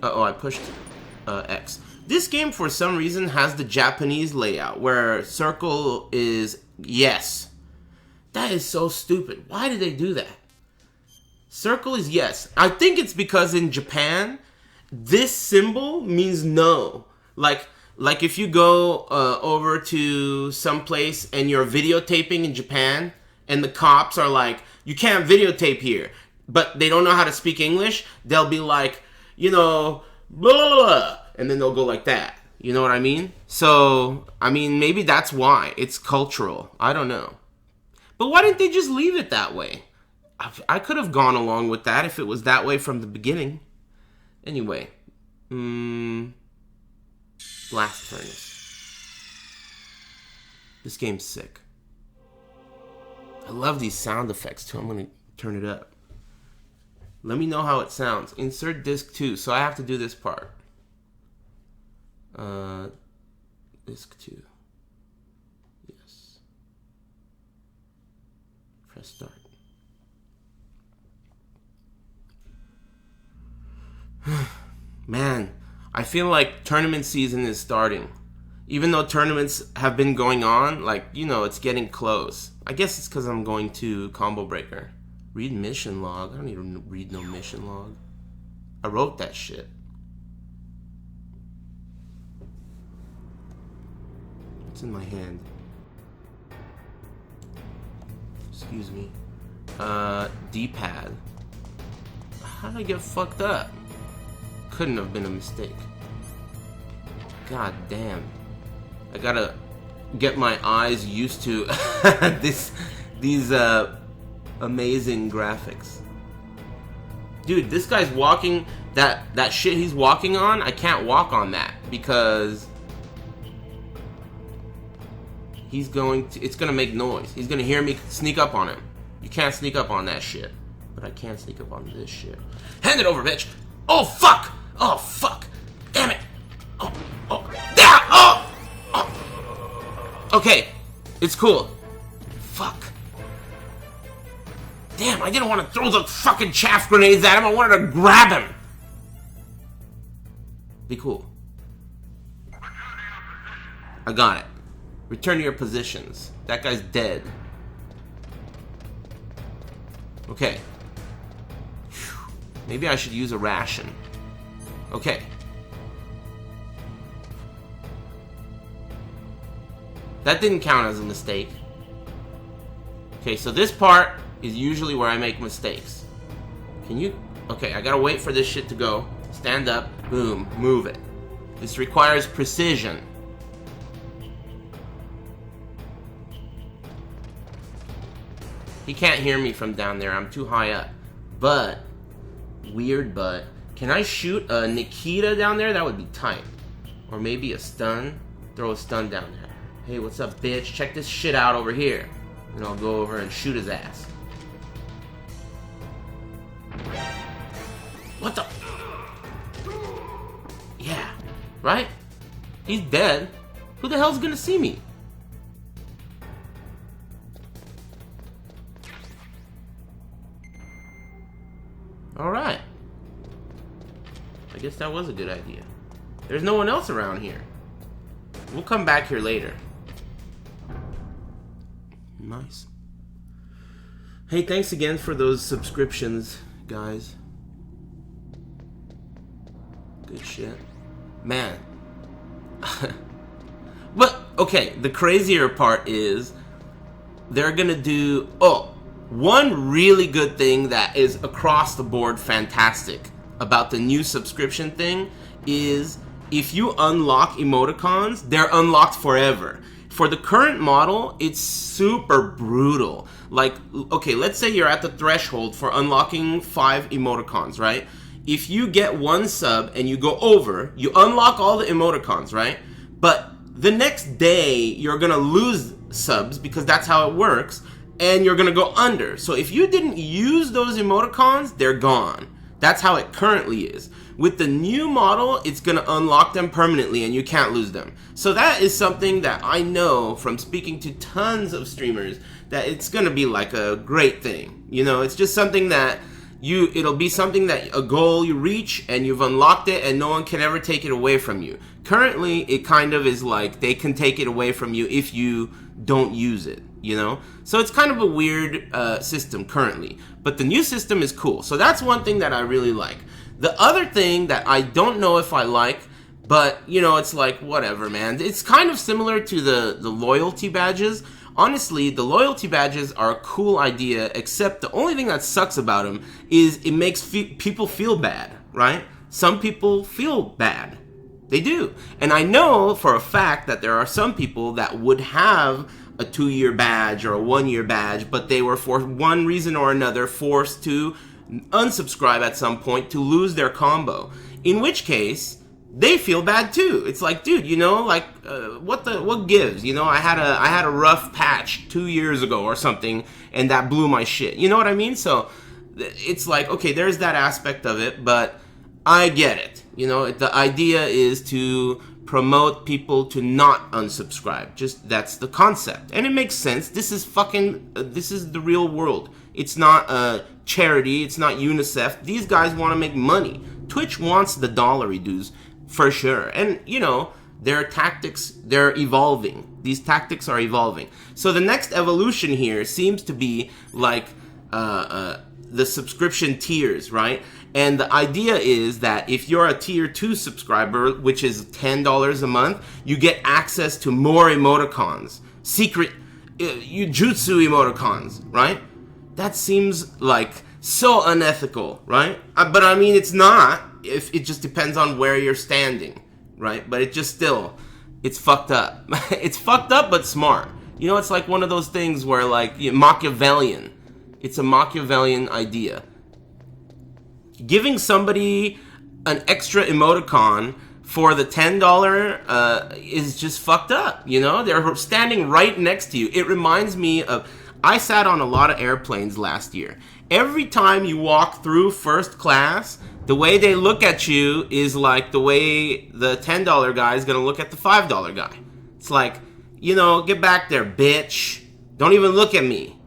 Uh-oh, I pushed X. This game, for some reason, has the Japanese layout, where circle is yes. That is so stupid. Why did they do that? Circle is yes. I think it's because in Japan, this symbol means no. Like if you go over to some place and you're videotaping in Japan, and the cops are like, you can't videotape here, but they don't know how to speak English, they'll be like, you know, blah, blah, blah, and then they'll go like that. You know what I mean? So, I mean, maybe that's why. It's cultural. I don't know. But why didn't they just leave it that way? I could have gone along with that if it was that way from the beginning. Anyway. Blast Furnace. This game's sick. I love these sound effects too. I'm going to turn it up. Let me know how it sounds. Insert disc 2. So I have to do this part. Disc 2. Yes. Press start. Man, I feel like tournament season is starting. Even though tournaments have been going on, like, you know, it's getting close. I guess it's because I'm going to Combo Breaker. Read mission log. I don't need to read no mission log. I wrote that shit. What's in my hand? Excuse me. D-pad. How did I get fucked up? Couldn't have been a mistake. God damn. I gotta get my eyes used to these amazing graphics. Dude, this guy's walking, that shit he's walking on, I can't walk on that because it's gonna make noise. He's gonna hear me sneak up on him. You can't sneak up on that shit. But I can sneak up on this shit. Hand it over, bitch! Oh, fuck! Oh, fuck! Damn it! Oh! Damn! Oh! Okay, it's cool. Fuck. Damn, I didn't want to throw the fucking chaff grenades at him. I wanted to grab him. Be cool. I got it. Return to your positions. That guy's dead. Okay. Whew. Maybe I should use a ration. Okay. That didn't count as a mistake. Okay, so this part is usually where I make mistakes. Can you... Okay, I gotta wait for this shit to go. Stand up. Boom. Move it. This requires precision. He can't hear me from down there. I'm too high up. But... Weird, but... Can I shoot a Nikita down there? That would be tight. Or maybe a stun. Throw a stun down there. Hey, what's up, bitch? Check this shit out over here. And I'll go over and shoot his ass. What the... Yeah. Right? He's dead. Who the hell's gonna see me? Alright. I guess that was a good idea. There's no one else around here. We'll come back here later. Nice. Hey, thanks again for those subscriptions, guys. Good shit. Man. But, okay, the crazier part is they're gonna do... Oh, one really good thing that is across the board fantastic about the new subscription thing is if you unlock emoticons, they're unlocked forever. For the current model, it's super brutal. Like, okay, let's say you're at the threshold for unlocking 5 emoticons, right? If you get 1 sub and you go over, you unlock all the emoticons, right? But the next day, you're gonna lose subs because that's how it works, and you're gonna go under. So if you didn't use those emoticons, they're gone. That's how it currently is. With the new model, it's going to unlock them permanently and you can't lose them. So that is something that I know from speaking to tons of streamers that it's going to be like a great thing. You know, it's just something that it'll be something that a goal you reach and you've unlocked it and no one can ever take it away from you. Currently, it kind of is like they can take it away from you if you don't use it, you know? So it's kind of a weird system currently. But the new system is cool. So that's one thing that I really like. The other thing that I don't know if I like, but, you know, it's like, whatever, man. It's kind of similar to the loyalty badges. Honestly, the loyalty badges are a cool idea, except the only thing that sucks about them is it makes people feel bad, right? Some people feel bad. They do. And I know for a fact that there are some people that would have a 2-year badge or a 1-year badge, but they were for one reason or another forced to unsubscribe at some point to lose their combo. In which case, they feel bad too. It's like, dude, you know, like, what gives? You know, I had a rough patch 2 years ago or something, and that blew my shit. You know what I mean? So it's like, okay, there's that aspect of it, but I get it. You know, the idea is to promote people to not unsubscribe. Just, that's the concept. And it makes sense. This is the real world. It's not a charity. It's not UNICEF. These guys want to make money. Twitch wants the dollary dues. For sure. And, you know, their tactics, they're evolving. These tactics are evolving. So the next evolution here seems to be like the subscription tiers, right? And the idea is that if you're a tier 2 subscriber, which is $10 a month, you get access to more emoticons. Secret jutsu emoticons, right? That seems like so unethical, right? But I mean, it's not. If it just depends on where you're standing, right? But it just still, it's fucked up. It's fucked up, but smart. You know, it's like one of those things where, like, Machiavellian. It's a Machiavellian idea. Giving somebody an extra emoticon for the $10 is just fucked up, you know? They're standing right next to you. It reminds me of, I sat on a lot of airplanes last year. Every time you walk through first class, the way they look at you is like the way the $10 guy is going to look at the $5 guy. It's like, you know, get back there, bitch. Don't even look at me.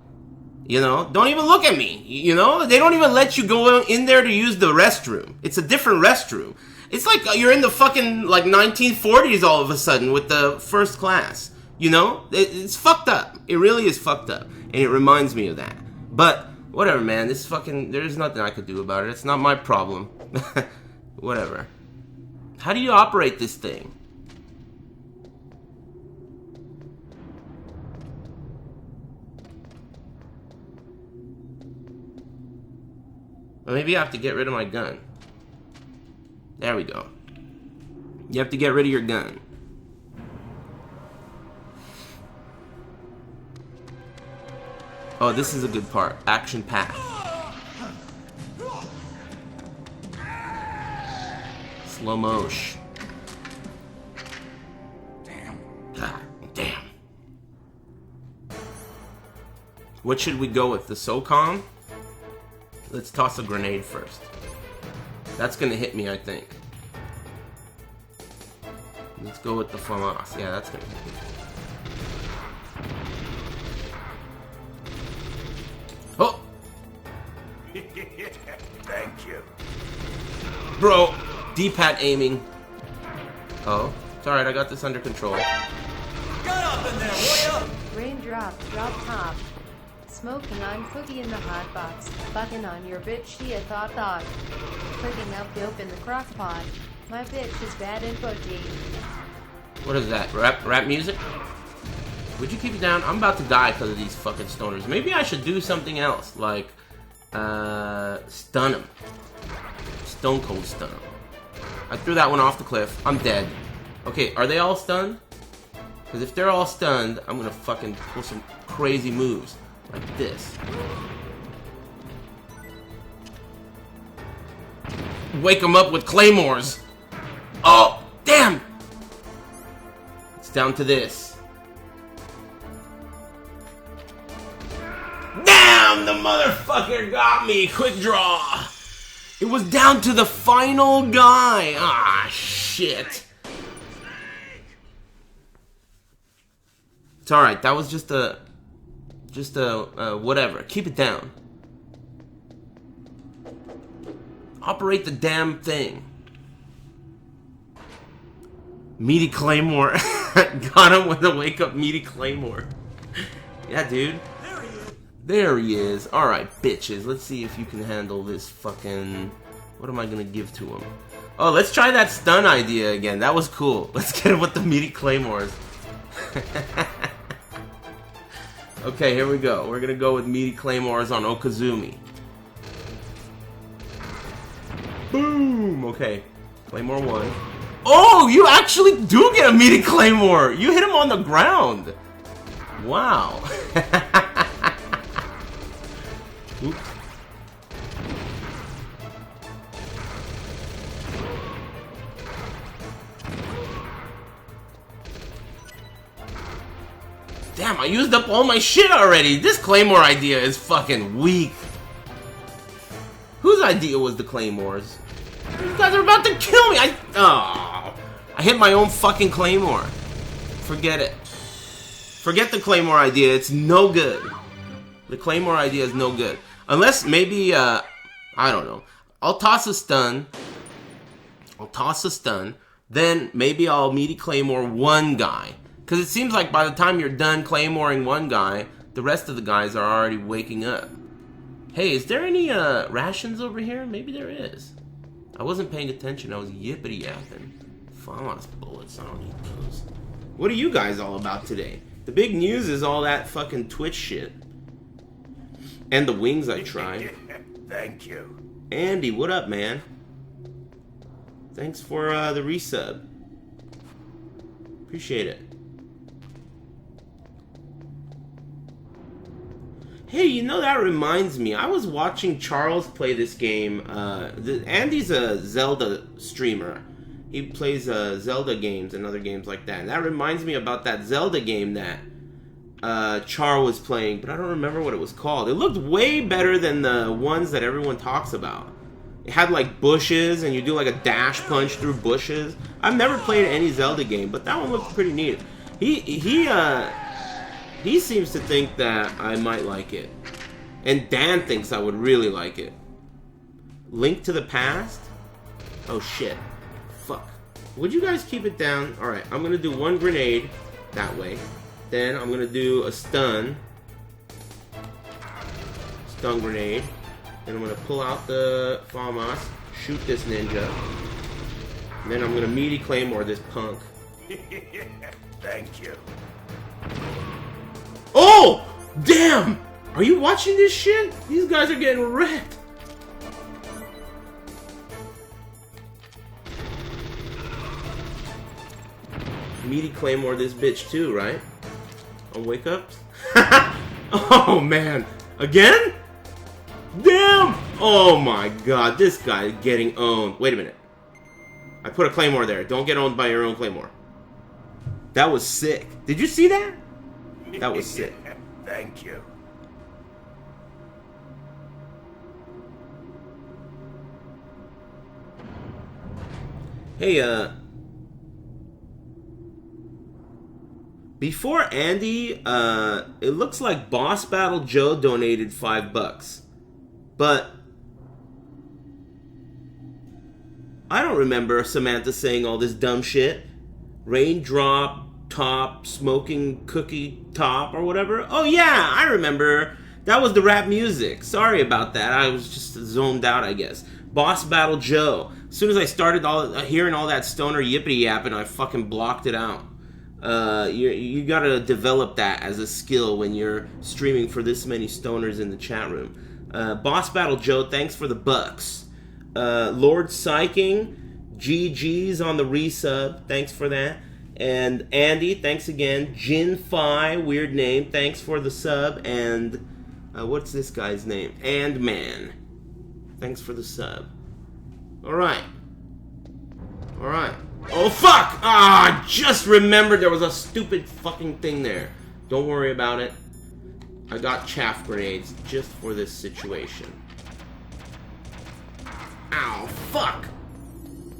You know, don't even look at me. You know, they don't even let you go in there to use the restroom. It's a different restroom. It's like you're in the fucking, like, 1940s all of a sudden with the first class. You know, it's fucked up. It really is fucked up. And it reminds me of that. But whatever, man. This fucking, there's nothing I could do about it. It's not my problem. Whatever. How do you operate this thing? Well, maybe I have to get rid of my gun. There we go. You have to get rid of your gun. Oh, this is a good part. Action path. Slow motion. Damn. God damn. What should we go with? The SOCOM? Let's toss a grenade first. That's gonna hit me, I think. Let's go with the FAMAS. Yeah, that's gonna hit me. Oh! Thank you. Bro, D-pad aiming. Oh, it's alright, I got this under control. Get up in there, will ya? Raindrop, drop top. Smoking on cookie in the hot box. Fucking on your bitch, she a thought. Cooking up dope in the crock pot. My bitch is bad and butchy. What is that? Rap music? Would you keep it down? I'm about to die because of these fucking stoners. Maybe I should do something else, like, stun him. Stone cold stun him. I threw that one off the cliff. I'm dead. Okay, are they all stunned? Because if they're all stunned, I'm gonna fucking pull some crazy moves. Like this. Wake them up with claymores. Oh, damn! It's down to this. Damn, the motherfucker got me. Quick draw. It was down to the final guy. Ah, shit. It's alright, that was just a whatever. Keep it down. Operate the damn thing. Meaty Claymore. Got him with a wake-up Meaty Claymore. Yeah, dude. There he is. There he is. Alright, bitches. Let's see if you can handle this fucking... What am I gonna give to him? Oh, let's try that stun idea again. That was cool. Let's get him with the Meaty Claymores. Okay, here we go. We're gonna go with Meaty Claymores on Okazumi. Boom! Okay. Claymore 1. Oh, you actually do get a Meaty Claymore! You hit him on the ground! Wow. Oops. Damn, I used up all my shit already! This Claymore idea is fucking weak. Whose idea was the Claymores? These guys are about to kill me! I hit my own fucking Claymore. Forget it. Forget the Claymore idea, it's no good. The Claymore idea is no good. Unless maybe, I don't know. I'll toss a stun. Then maybe I'll Meaty Claymore one guy. Because it seems like by the time you're done Claymoring one guy, the rest of the guys are already waking up. Hey, is there any rations over here? Maybe there is. I wasn't paying attention. I was yippity yapping. FAMAS bullets. I don't need those. What are you guys all about today? The big news is all that fucking Twitch shit. And the wings I tried. Thank you. Andy, what up, man? Thanks for the resub. Appreciate it. Hey, you know, that reminds me. I was watching Charles play this game. Andy's a Zelda streamer. He plays Zelda games and other games like that. And that reminds me about that Zelda game that Char was playing, but I don't remember what it was called. It looked way better than the ones that everyone talks about. It had like bushes, and you do like a dash punch through bushes. I've never played any Zelda game, but that one looked pretty neat. He seems to think that I might like it. And Dan thinks I would really like it. Link to the Past? Oh shit. Fuck. Would you guys keep it down? Alright, I'm gonna do one grenade that way. Then I'm gonna do a stun. Stun grenade. Then I'm gonna pull out the FAMAS, shoot this ninja. And then I'm gonna Meaty Claymore this punk. Thank you. Oh! Damn! Are you watching this shit? These guys are getting wrecked. Meaty Claymore this bitch too, right? On wake ups? Oh man. Again? Damn! Oh my god, this guy is getting owned. Wait a minute. I put a Claymore there. Don't get owned by your own Claymore. That was sick. Did you see that? That was sick. Thank you. Hey, before Andy, it looks like Boss Battle Joe donated $5. But I don't remember Samantha saying all this dumb shit. Raindrop top, smoking cookie top, or whatever. Oh yeah, I remember. That was the rap music. Sorry about that. I was just zoned out, I guess. Boss Battle Joe. As soon as I started hearing all that stoner yippity yapping, I fucking blocked it out. You gotta develop that as a skill when you're streaming for this many stoners in the chat room. Boss Battle Joe, thanks for the bucks. Lord Psyching, GG's on the resub, thanks for that. And Andy, thanks again. Jin Fi, weird name, thanks for the sub. And what's this guy's name? And Man, thanks for the sub. Alright. Oh fuck! Ah, I just remembered there was a stupid fucking thing there. Don't worry about it. I got chaff grenades just for this situation. Ow, fuck!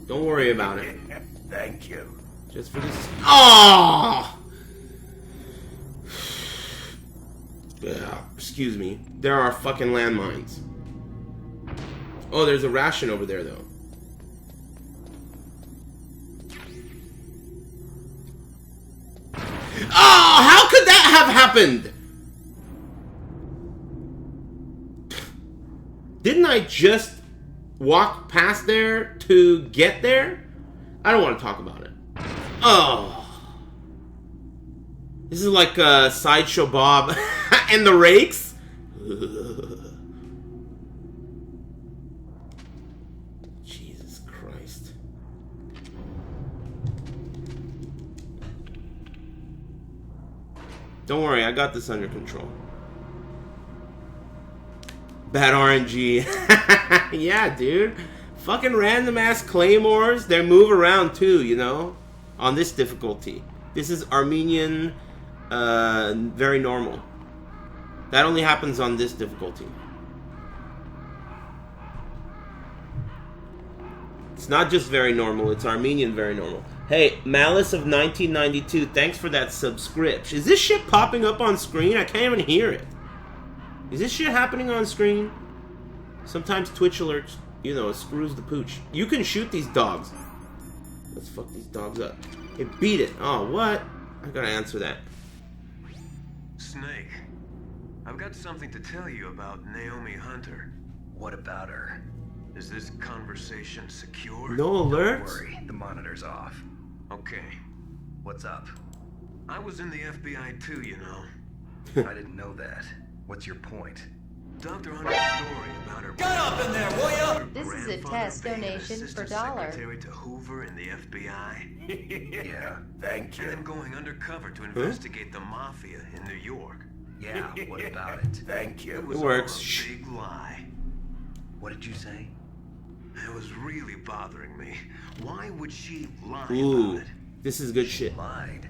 Don't worry about it. Thank you. Just for this. Oh! Excuse me. There are fucking landmines. Oh, there's a ration over there, though. Oh, how could that have happened? Didn't I just walk past there to get there? I don't want to talk about it. Oh. This is like Sideshow Bob and the Rakes. Jesus Christ. Don't worry, I got this under control. Bad RNG. Yeah, dude. Fucking random ass claymores. They move around too, you know? On this difficulty. This is Armenian, very normal. That only happens on this difficulty. It's not just very normal, it's Armenian very normal. Hey, Malice of 1992, thanks for that subscription. Is this shit popping up on screen? I can't even hear it. Is this shit happening on screen? Sometimes Twitch alerts, you know, screws the pooch. You can shoot these dogs. Let's fuck these dogs up. Hey, beat it. Oh, what? I gotta answer that. Snake, I've got something to tell you about Naomi Hunter. What about her? Is this conversation secure? No alerts? Don't worry, the monitor's off. Okay. What's up? I was in the FBI too, you know. I didn't know that. What's your point? Dr. Hunter's story about her... Get up in there, will ya? This is a test donation for $1. Secretary to Hoover in the FBI. Yeah. Thank And then you. going undercover to investigate the mafia in New York. Yeah, what about it? Thank It you. was works. all a big lie. What did you say? It was really bothering me. Why would she lie Ooh, about it? this is good shit. Lied.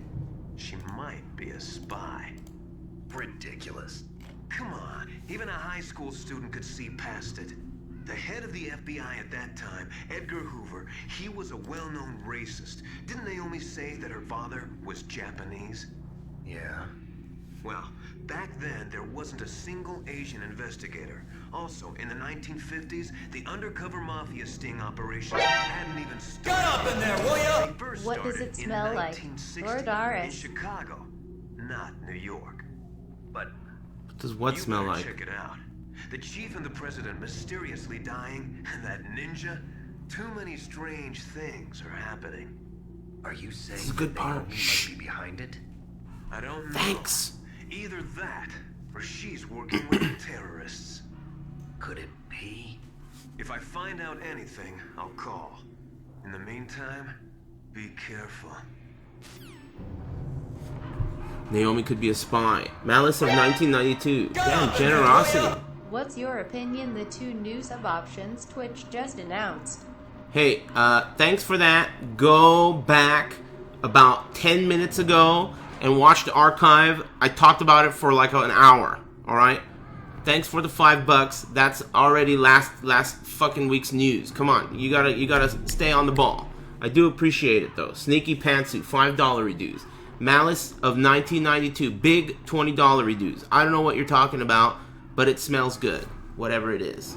She might be a spy. Ridiculous. Come on, even a high school student could see past it. The head of the FBI at that time, Edgar Hoover, he was a well-known racist. Didn't Naomi say that her father was Japanese? Yeah. Well, back then, there wasn't a single Asian investigator. Also, in the 1950s, the undercover mafia sting operations hadn't even started. Get up in there, will ya? They first What does started it in smell like? 1960 Lord Aris. in Chicago, not New York. But Does what You smell better like? Check it out. The chief and the president mysteriously dying, and that ninja. Too many strange things are happening. are you saying is a good that part. Naomi Shh. might be behind it? I don't know. Thanks. Either that, or she's working with the terrorists. Could it be? If I find out anything, I'll call. In the meantime, be careful. Naomi could be a spy. Malice of 1992. Get Damn, up in there, generosity. will ya? What's your opinion? The 2 new sub options Twitch just announced. Hey, thanks for that. Go back about 10 minutes ago and watch the archive. I talked about it for like an hour, alright? Thanks for the $5. That's already last fucking week's news. Come on, you gotta stay on the ball. I do appreciate it though. Sneaky Pantsuit, $5 reduce. Malice of 1992, big $20 reduce. I don't know what you're talking about, but it smells good, whatever it is.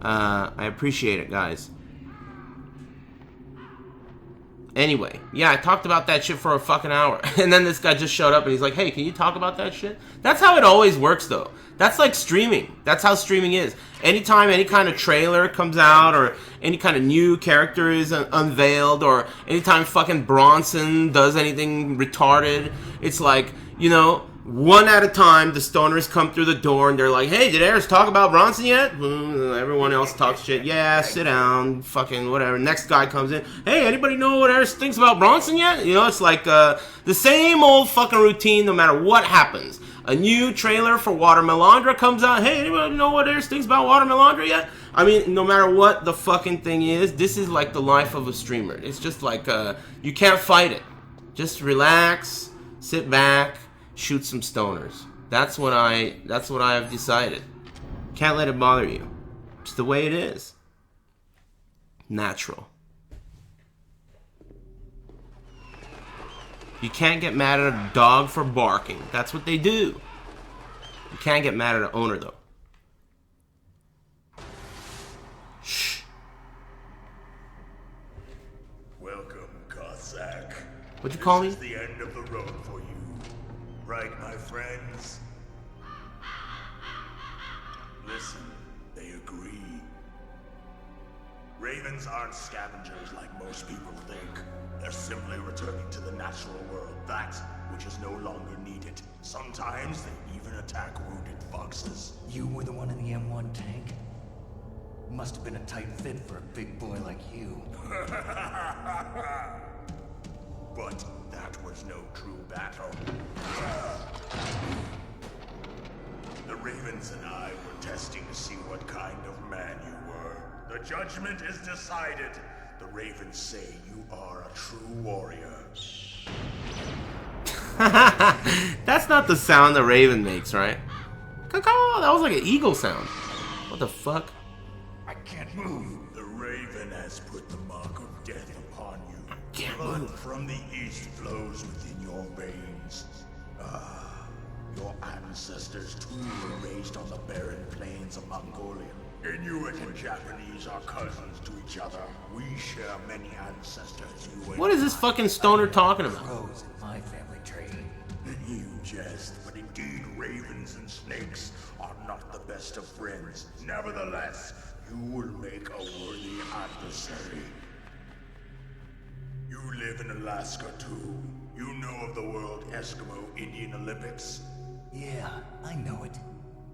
I appreciate it, guys. Anyway, yeah, I talked about that shit for a fucking hour. And then this guy just showed up and he's like, hey, can you talk about that shit? That's how it always works, though. That's like streaming. That's how streaming is. Anytime any kind of trailer comes out or any kind of new character is unveiled or anytime fucking Bronson does anything retarded, it's like, you know, one at a time, the stoners come through the door and they're like, hey, did Aris talk about Bronson yet? Everyone else talks shit. Yeah, sit down, fucking whatever. Next guy comes in. Hey, anybody know what Aris thinks about Bronson yet? You know, it's like the same old fucking routine no matter what happens. A new trailer for Watermelandra comes out. Hey, anybody know what Aris thinks about Watermelandra yet? I mean, no matter what the fucking thing is, this is like the life of a streamer. It's just like, you can't fight it. Just relax, sit back, shoot some stoners. That's what I've decided. Can't let it bother you. It's the way it is. Natural. You can't get mad at a dog for barking. That's what they do. You can't get mad at an owner, though. Zach. What'd you call me? This is the end of the road for you. Right, my friends? Listen, they agree. Ravens aren't scavengers like most people think. They're simply returning to the natural world, that which is no longer needed. Sometimes they even attack wounded foxes. You were the one in the M1 tank? Must have been a tight fit for a big boy like you. But that was no true battle. The Ravens and I were testing to see what kind of man you were. The judgment is decided. The Ravens say you are a true warrior. That's not the sound the Raven makes, right? Caw-caw! That was like an eagle sound. What the fuck? I can't move. The Raven has put the mark of death upon you. Can't Blood move. from the east flows within your veins. Your ancestors too were raised on the barren plains of Mongolia. Inuit and Japanese are cousins to each other. We share many ancestors. You What is this fucking stoner talking about? Crows in my family tree. You jest, but indeed ravens and snakes are not the best of friends. Nevertheless, you will make a worthy adversary. You live in Alaska too. You know of the World Eskimo Indian Olympics. Yeah, I know it.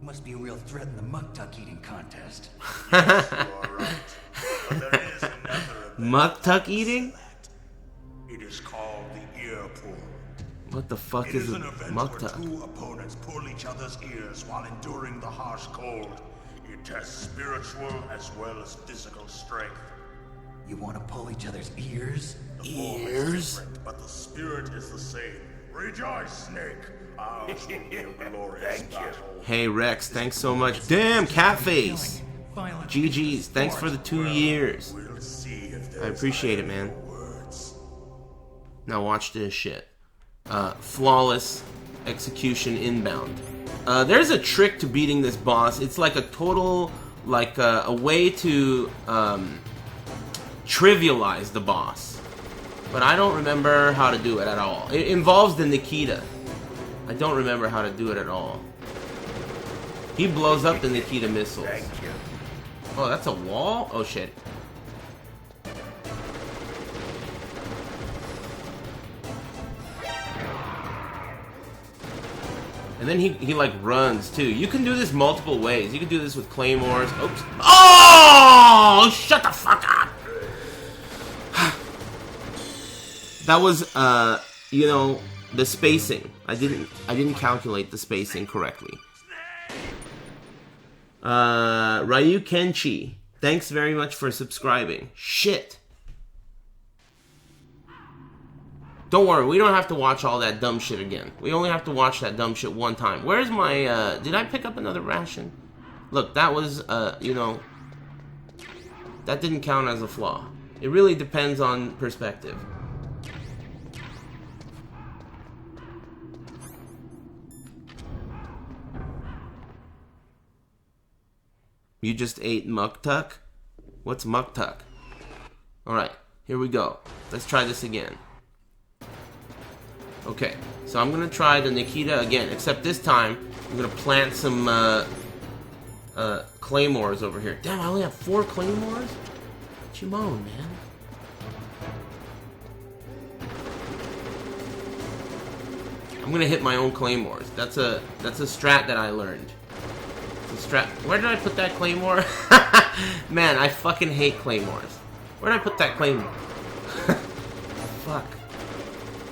Must be a real threat in the muktuk eating contest. Yes, you are right. But there is another event. Muktuk eating? It is called the ear pull. What the fuck It is is a an event where muktuk? two opponents pull each other's ears while enduring the harsh cold. It tests spiritual as well as physical strength. You want to pull each other's ears? The form is Ears? different, but the spirit is the same. Rejoice, Snake! Ours will be a glorious battle. Hey Rex, thanks so much. Damn, Catface! Violent. GG's, thanks for the 2 years. We'll see if I there's appreciate it, any man. words. Now watch this shit. Flawless execution inbound. There's a trick to beating this boss. It's like a total, like a way to trivialize the boss. But I don't remember how to do it at all. It involves the Nikita. I don't remember how to do it at all. He blows up the Nikita missiles. Thank you. Oh, that's a wall? Oh shit. And then he like runs too. You can do this multiple ways. You can do this with claymores. Oops. Oh! Shut the fuck up! That was you know, the spacing. I didn't calculate the spacing correctly. Ryu Kenchi, thanks very much for subscribing. Shit. Don't worry, we don't have to watch all that dumb shit again. We only have to watch that dumb shit one time. Where's my, did I pick up another ration? Look, that was, you know, that didn't count as a flaw. It really depends on perspective. You just ate muktuk? What's muktuk? Alright, here we go. Let's try this again. Okay, so I'm gonna try the Nikita again, except this time I'm gonna plant some claymores over here. Damn, I only have 4 claymores? Chimon, man. I'm gonna hit my own claymores. That's a strat that I learned. Where did I put that claymore? Man, I fucking hate claymores. Where did I put that claymore? Fuck.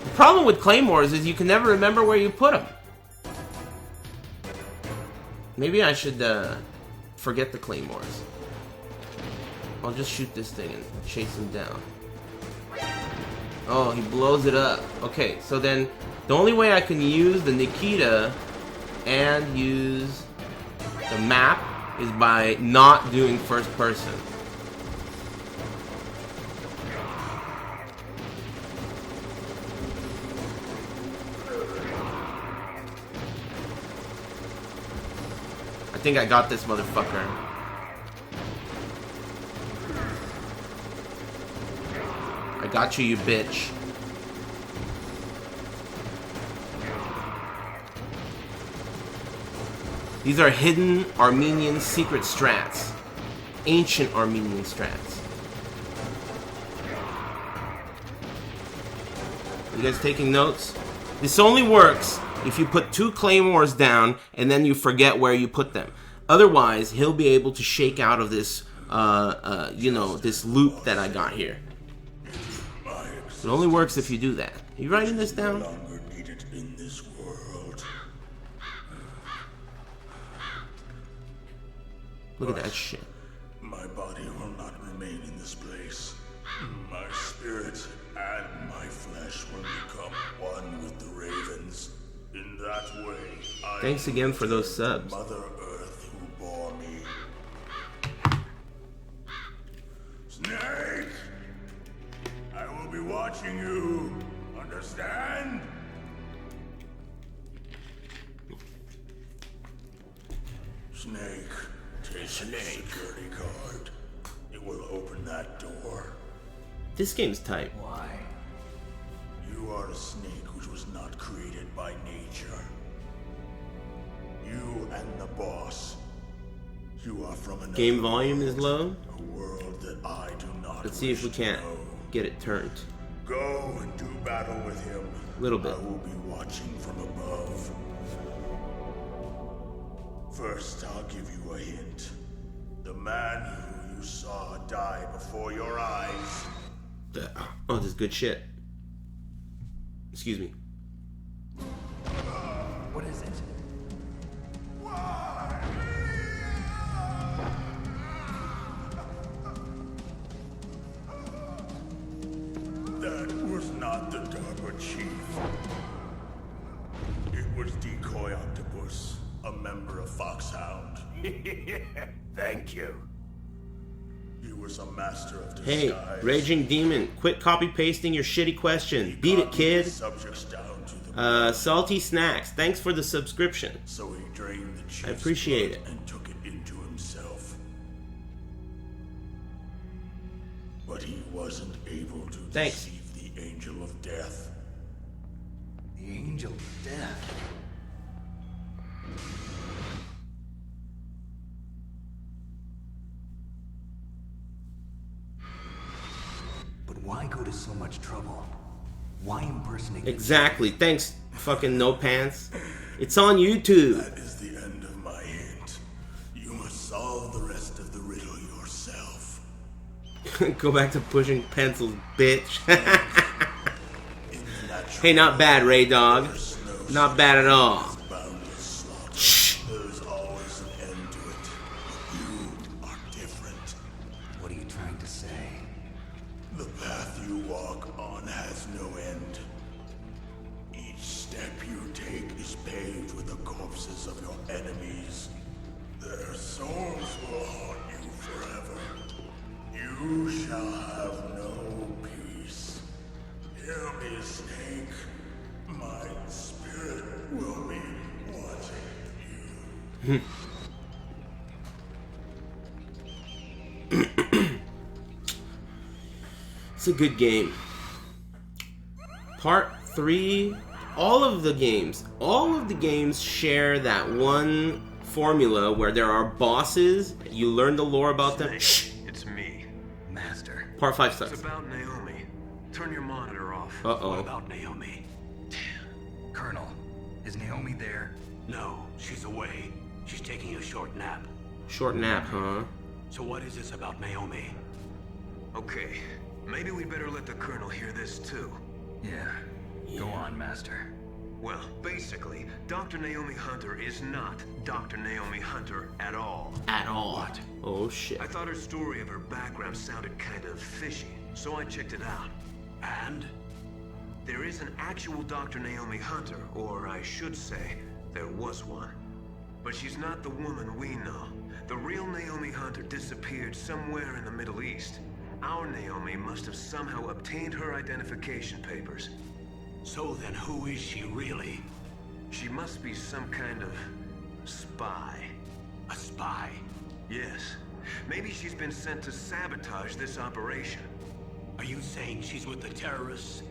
The problem with claymores is you can never remember where you put them. Maybe I should forget the claymores. I'll just shoot this thing and chase him down. Oh, he blows it up. Okay, so then the only way I can use the Nikita and use the map is by not doing first person. I think I got this motherfucker. I got you, you bitch. These are hidden Armenian secret strats. Ancient Armenian strats. You guys taking notes? This only works if you put 2 claymores down and then you forget where you put them. Otherwise, he'll be able to shake out of this, you know, this loop that I got here. It only works if you do that. Are you writing this down? Look at that shit. My body will not remain in this place. My spirit and my flesh will become one with the ravens. In that way, I Thanks again for those subs. Mother Earth who bore me. Snake! I will be watching you. Understand? Snake, take the security card. It will open that door. This game's tight. Why? You are a snake which was not created by nature. You and the boss. You are from another Game volume is low. A world that I do not. Let's see if we wish to can't know. get it turned. Go and do battle with him. Little bit. I will be watching from above. First, I'll give you a hint. The man who you saw die before your eyes. Oh, this is good shit. Excuse me. What is it? That was not the DARPA chief. It was Decoy Octopus, a member of Foxhound. Thank you. He was a master of disguise. Hey, Raging Demon, quit copy pasting your shitty question. Beat it, kid. Subjects down to the Salty Snacks, thanks for the subscription. So he drained the chief's I appreciate blood it. and took it into himself. But he wasn't able to Thanks. deceive the Angel of Death. The Angel of Death. But why go to so much trouble? Why impersonate? Exactly. Thanks, fucking no pants. It's on YouTube. That is the end of my hint. You must solve the rest of the riddle yourself. Go back to pushing pencils, bitch. In the natural Hey, not bad, Ray Dog. there's no Not bad at all. boundless slaughter. Shh. There's always an end to it. But you are different. What are you trying to say? The path you walk on has no end. Each step you take is paved with the corpses of your enemies. Their souls will haunt you forever. You shall have no peace. Hear me, Snake. My spirit will be watching you. It's a good game. Part 3, all of the games share that one formula where there are bosses, you learn the lore about them. Shh. It's me. Master. Part 5 It's sucks. about Naomi. Turn your monitor off. What Uh-oh. about Naomi? Colonel, is Naomi there? No, she's away. She's taking a short nap. Short nap, huh? So what is this about Naomi? Okay, maybe we'd better let the Colonel hear this too. Yeah. Go on, Master. Well, basically, Dr. Naomi Hunter is not Dr. Naomi Hunter at all. At all. What? Oh shit. I thought her story of her background sounded kind of fishy, so I checked it out. And? There is an actual Dr. Naomi Hunter, or I should say, there was one. But she's not the woman we know. The real Naomi Hunter disappeared somewhere in the Middle East. Our Naomi must have somehow obtained her identification papers. So then who is she really? She must be some kind of spy. A spy? Yes. Maybe she's been sent to sabotage this operation. Are you saying she's with the terrorists?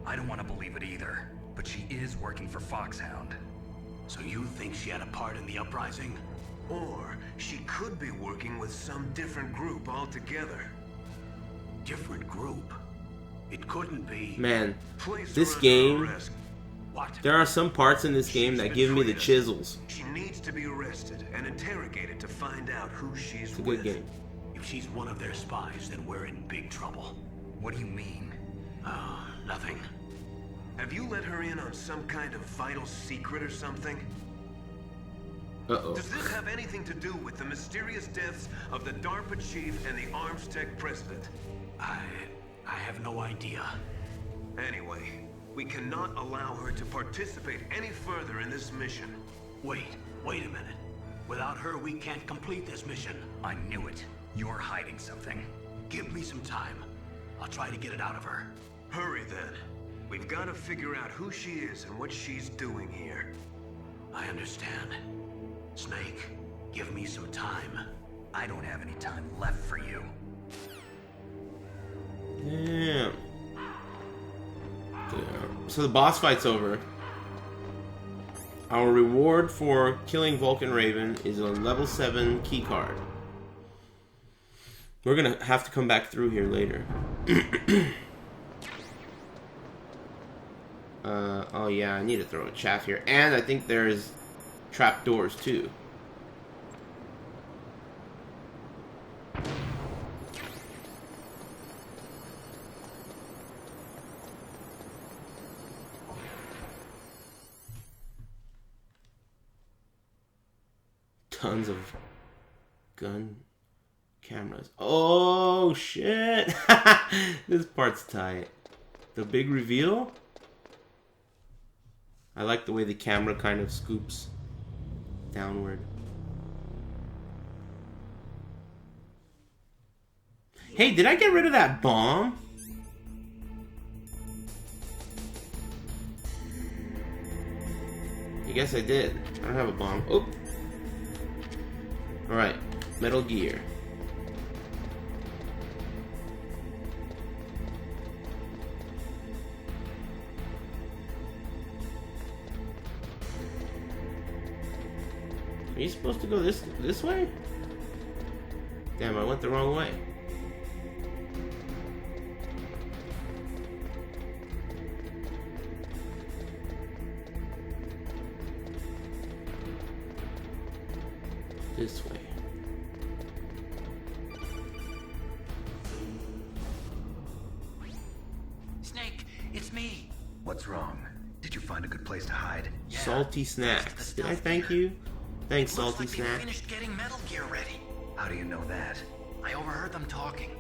I don't want to believe it either, but she is working for Foxhound. So you think she had a part in the uprising? Or she could be working with some different group altogether. Different group? It couldn't be. Man, Place this her under game, arrest. What? there are some parts in this game that give me the chisels. She needs to be arrested and interrogated to find out who she's It's a with. good game. If she's one of their spies, then we're in big trouble. What do you mean? Oh, nothing. Have you let her in on some kind of vital secret or something? Uh-oh. Does this have anything to do with the mysterious deaths of the DARPA chief and the Arms Tech president? I have no idea. Anyway, we cannot allow her to participate any further in this mission. Wait a minute. Without her, we can't complete this mission. I knew it. You're hiding something. Give me some time. I'll try to get it out of her. Hurry then. We've got to figure out who she is and what she's doing here. I understand. Snake, give me some time. I don't have any time left for you. Damn. So the boss fight's over. Our reward for killing Vulcan Raven is a level 7 key card. We're gonna have to come back through here later. Oh yeah, I need to throw a chaff here. And I think there's trapdoors too. Tons of gun cameras. Oh shit! This part's tight. The big reveal? I like the way the camera kind of scoops downward. Hey, did I get rid of that bomb? I guess I did. I don't have a bomb. Oh. Alright, Metal Gear. Are you supposed to go this way? Damn, I went the wrong way. This way. Snake, it's me. What's wrong? Did you find a good place to hide? Yeah. Salty snacks. Did I thank you? Thanks, Salty Snack. Finished getting Metal Gear ready. How do you know that? I overheard them talking.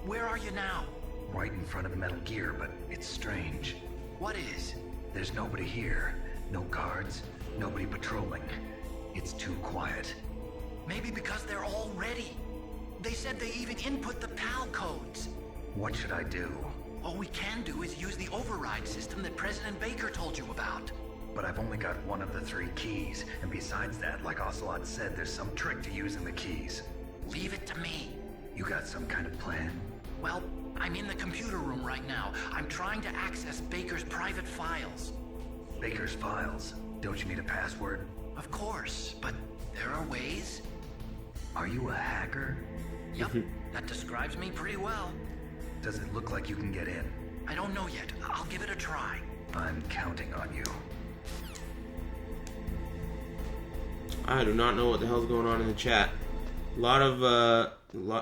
Where are you now? Right in front of the Metal Gear, but it's strange. What is? There's nobody here. No guards. Nobody patrolling. It's too quiet. Maybe because they're all ready. They said they even input the PAL codes. What should I do? All we can do is use the override system that President Baker told you about. But I've only got one of the 3 keys, and besides that, like Ocelot said, there's some trick to using the keys. Leave it to me. You got some kind of plan? Well, I'm in the computer room right now. I'm trying to access Baker's private files. Baker's files? Don't you need a password? Of course, but there are ways. Are you a hacker? Yep, that describes me pretty well. Does it look like you can get in? I don't know yet. I'll give it a try. I'm counting on you. I do not know what the hell's going on in the chat. A lot of,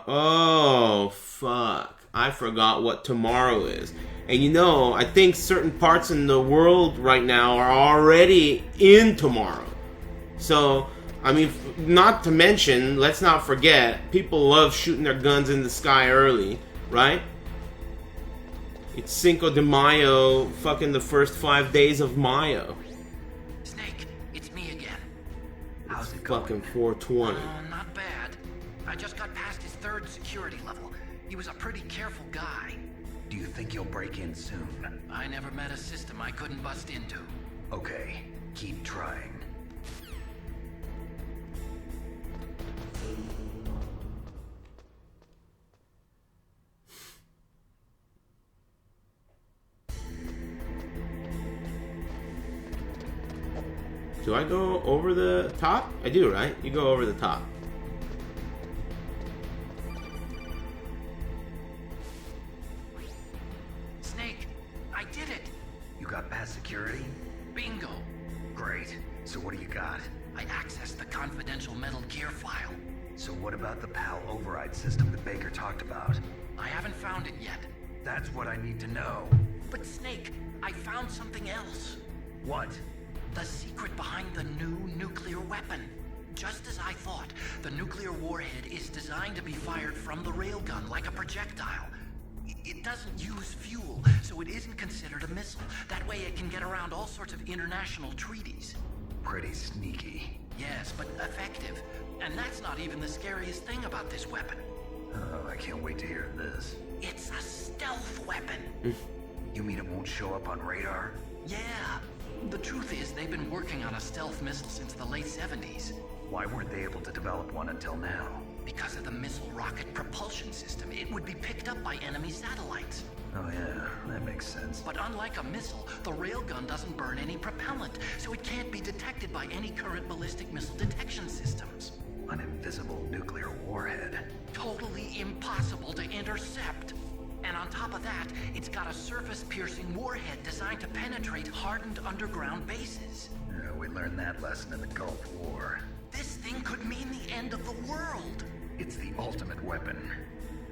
oh, fuck. I forgot what tomorrow is. And you know, I think certain parts in the world right now are already in tomorrow. So, I mean, not to mention, let's not forget, people love shooting their guns in the sky early, right? It's Cinco de Mayo, fucking the first 5 days of Mayo. Snake, it's me again. How's it going? Fucking 420. Not bad. I just got past his 3rd security level. He was a pretty careful guy. Do you think you'll break in soon? I never met a system I couldn't bust into. Okay, keep trying. Do I go over the top? I do, right? You go over the top. Snake, I did it! You got past security? Bingo! Great. So what do you got? I accessed the confidential Metal Gear file. So what about the PAL override system that Baker talked about? I haven't found it yet. That's what I need to know. But Snake, I found something else. What? The secret behind the new nuclear weapon. Just as I thought, the nuclear warhead is designed to be fired from the railgun like a projectile. It doesn't use fuel, so it isn't considered a missile. That way it can get around all sorts of international treaties. Pretty sneaky. Yes, but effective. And that's not even the scariest thing about this weapon. Oh, I can't wait to hear this. It's a stealth weapon. You mean it won't show up on radar? Yeah. The truth is, they've been working on a stealth missile since the late 70s. Why weren't they able to develop one until now? Because of the missile rocket propulsion system. It would be picked up by enemy satellites. Oh yeah, that makes sense. But unlike a missile, the railgun doesn't burn any propellant, so it can't be detected by any current ballistic missile detection systems. An invisible nuclear warhead. Totally impossible to intercept. And on top of that, it's got a surface-piercing warhead designed to penetrate hardened underground bases. Yeah, we learned that lesson in the Gulf War. This thing could mean the end of the world. It's the ultimate weapon.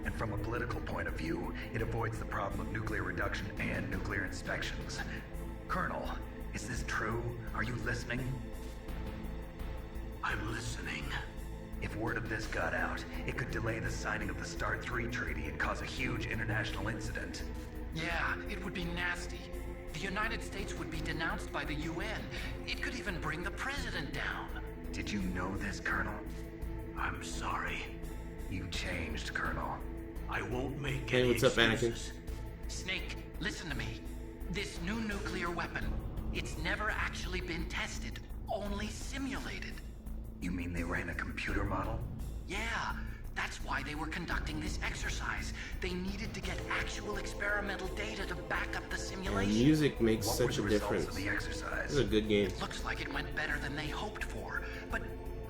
And from a political point of view, it avoids the problem of nuclear reduction and nuclear inspections. Colonel, is this true? Are you listening? I'm listening. If word of this got out, it could delay the signing of the START 3 treaty and cause a huge international incident. Yeah, it would be nasty. The United States would be denounced by the UN. It could even bring the president down. Did you know this, Colonel? I'm sorry. You changed, Colonel. I won't make Hey, any what's up, Anakin? excuses. Snake, listen to me. This new nuclear weapon, it's never actually been tested, only simulated. You mean they ran a computer model? Yeah, that's why they were conducting this exercise. They needed to get actual experimental data to back up the And simulation. music makes What such were a the results difference. of the exercise? This is a good game. Looks like it went better than they hoped for, but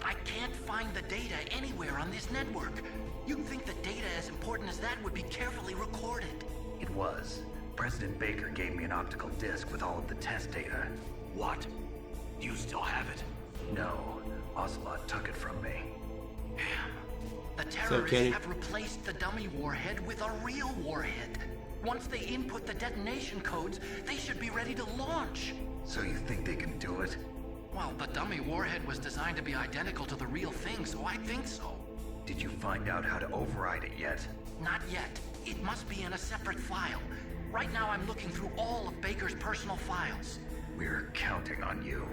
I can't find the data anywhere on this network. You'd think the data as important as that would be carefully recorded. It was. President Baker gave me an optical disc with all of the test data. What? Do you still have it? No, Ocelot took it from me. The Kenny? terrorists have replaced the dummy warhead with a real warhead. Once they input the detonation codes, they should be ready to launch. So you think they can do it? Well, the dummy warhead was designed to be identical to the real thing, so I think so. Did you find out how to override it yet? Not yet. It must be in a separate file. Right now I'm looking through all of Baker's personal files. We're counting on you.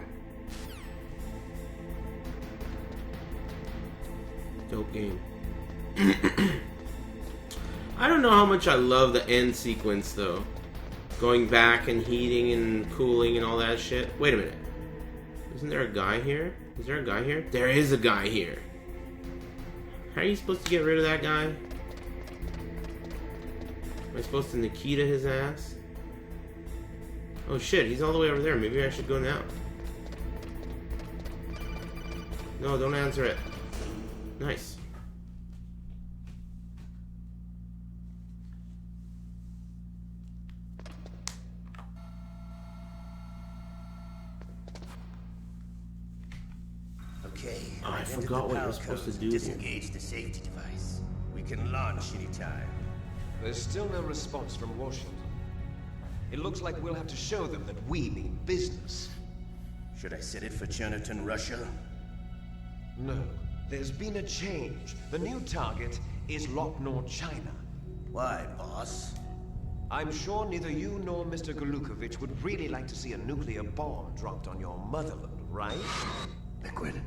Dope game. I don't know how much I love the end sequence though. Going back and heating and cooling and all that shit. Wait a minute. Isn't there a guy here? Is there a guy here? There is a guy here. How are you supposed to get rid of that guy? Am I supposed to Nikita his ass? Oh shit, he's all the way over there. Maybe I should go now. No, don't answer it. Nice. Okay. Oh, I I've entered forgot the what you're power supposed to codes do and here. disengage the safety device. We can launch anytime. There's still no response from Washington. It looks like we'll have to show them that we mean business. Should I set it for Cherniton, Russia? No, there's been a change. The new target is Locknor, China. Why, boss? I'm sure neither you nor Mr. Golukovich would really like to see a nuclear bomb dropped on your motherland, right? Liquid.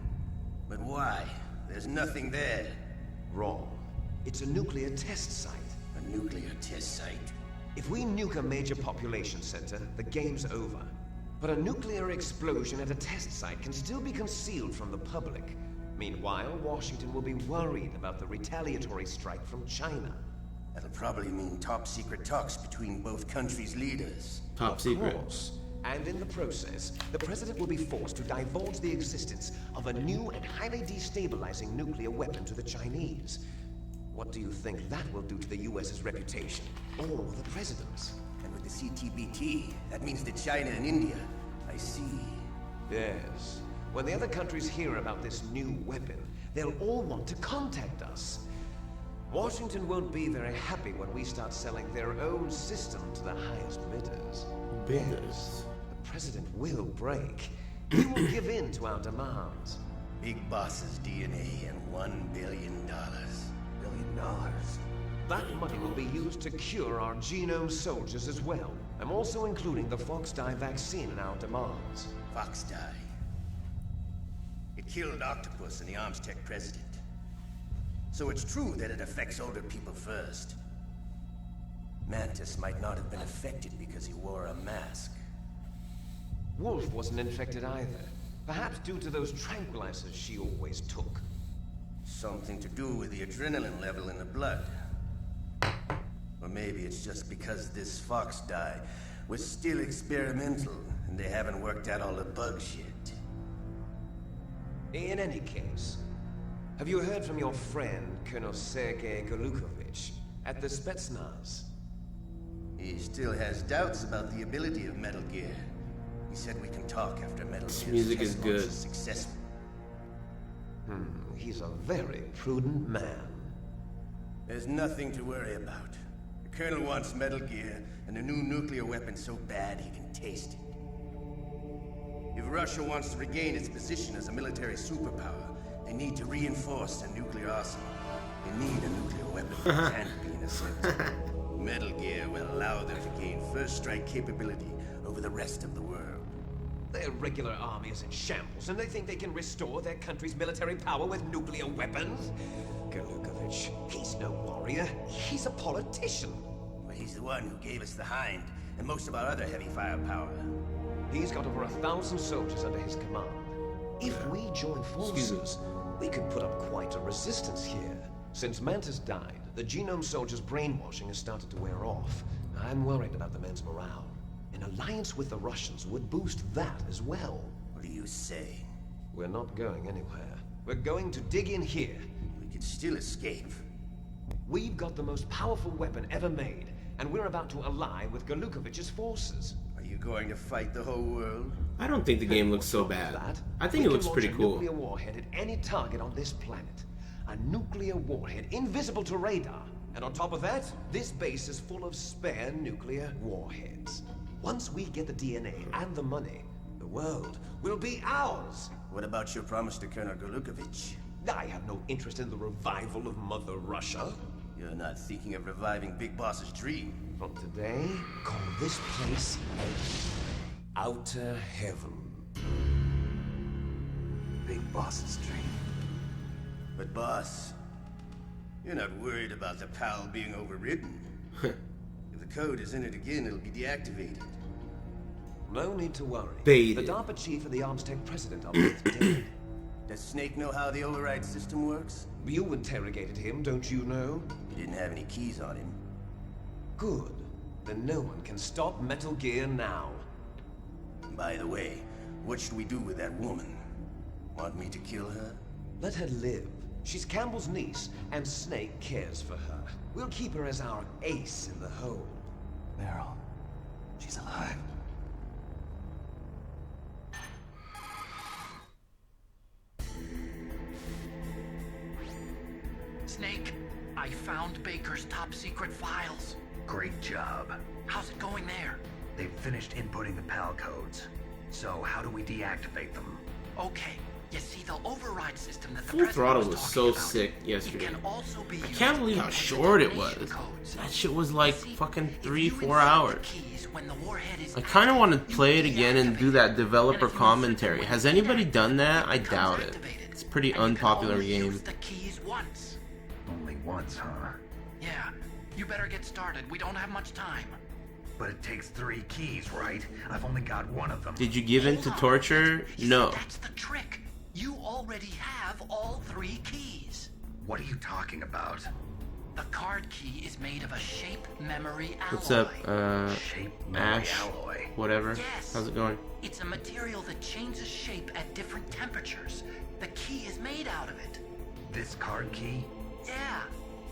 But why? There's nothing there. Wrong. It's a nuclear test site. A nuclear test site. If we nuke a major population center, the game's over. But a nuclear explosion at a test site can still be concealed from the public. Meanwhile, Washington will be worried about the retaliatory strike from China. That'll probably mean top secret talks between both countries' leaders. Top secret. Of course. And in the process, the President will be forced to divulge the existence of a new and highly destabilizing nuclear weapon to the Chinese. What do you think that will do to the US's reputation? Or the President's? And with the CTBT, that means to China and India. I see. Yes. When the other countries hear about this new weapon, they'll all want to contact us. Washington won't be very happy when we start selling their own system to the highest bidders. Bidders. The President will break. He will give in to our demands. Big Boss's DNA and $1 billion. $1 billion. That money will be used to cure our genome soldiers as well. I'm also including the FoxDie vaccine in our demands. FoxDie. It killed Octopus and the Armstech president. So it's true that it affects older people first. Mantis might not have been affected because he wore a mask. Wolf wasn't infected either. Perhaps due to those tranquilizers she always took. Something to do with the adrenaline level in the blood. Or maybe it's just because this FoxDie was still experimental and they haven't worked out all the bugs yet. In any case, have you heard from your friend, Colonel Sergei Golukovich, at the Spetsnaz? He still has doubts about the ability of Metal Gear. He said we can talk after Metal Gear's music is test launch good. Successful. He's a very prudent man. There's nothing to worry about. The Colonel wants Metal Gear and a new nuclear weapon so bad he can taste it. If Russia wants to regain its position as a military superpower, they need to reinforce their nuclear arsenal. They need a nuclear weapon that can't be intercepted. Metal Gear will allow them to gain first strike capability over the rest of the world. Their regular army is in shambles, and they think they can restore their country's military power with nuclear weapons? Golukovich, he's no warrior. He's a politician. Well, he's the one who gave us the Hind and most of our other heavy firepower. He's got over 1,000 soldiers under his command. If we join forces, we could put up quite a resistance here. Since Mantis died, the genome soldiers' brainwashing has started to wear off. I'm worried about the men's morale. An alliance with the Russians would boost that as well. What are you saying? We're not going anywhere. We're going to dig in here. We could still escape. We've got the most powerful weapon ever made, and we're about to ally with Golukovich's forces. Are you going to fight the whole world? I don't think the game looks so bad. I think it looks pretty cool. We can launch a nuclear warhead at any target on this planet. A nuclear warhead invisible to radar. And on top of that, this base is full of spare nuclear warheads. Once we get the DNA and the money, the world will be ours. What about your promise to Colonel Golukovich? I have no interest in the revival of Mother Russia. You're not thinking of reviving Big Boss's dream. From today, call this place Outer Heaven. Big Boss's dream. But boss, you're not worried about the PAL being overridden. If the code is in it again, it'll be deactivated. No need to worry. Baited. The DARPA chief and the Armstech president are both dead. Does Snake know how the override system works? You interrogated him, don't you know? He didn't have any keys on him. Good. Then no one can stop Metal Gear now. By the way, what should we do with that woman? Want me to kill her? Let her live. She's Campbell's niece, and Snake cares for her. We'll keep her as our ace in the hole. Meryl, she's alive. Snake, I found Baker's top secret files. Great job. How's it going there? They've finished inputting the PAL codes. So how do we deactivate them? Okay, you see the override system that the Full president Throttle was was talking so about. sick It yesterday. can also be I used can't believe to how input short it detonation was. codes. That shit was like See, fucking if 3-4 you insert the hours. keys when the warhead is I kind of want to active, play it you again and do deactivate that it. developer And if you commentary. insert it Has when anybody it's done that? I activated, it doubt becomes it. activated. It's a pretty And you can unpopular only game. use the keys once. Only once, huh? Yeah, you better get started. We don't have much time. But it takes 3 keys, right? I've only got 1 of them. Did you give in to Hold on. torture? You see, No. that's the trick. You already have all 3 keys. What are you talking about? The card key is made of a shape memory alloy. What's up, Shape memory Ash? alloy. Whatever. Yes. How's it going? It's a material that changes shape at different temperatures. The key is made out of it. This card key? Yeah.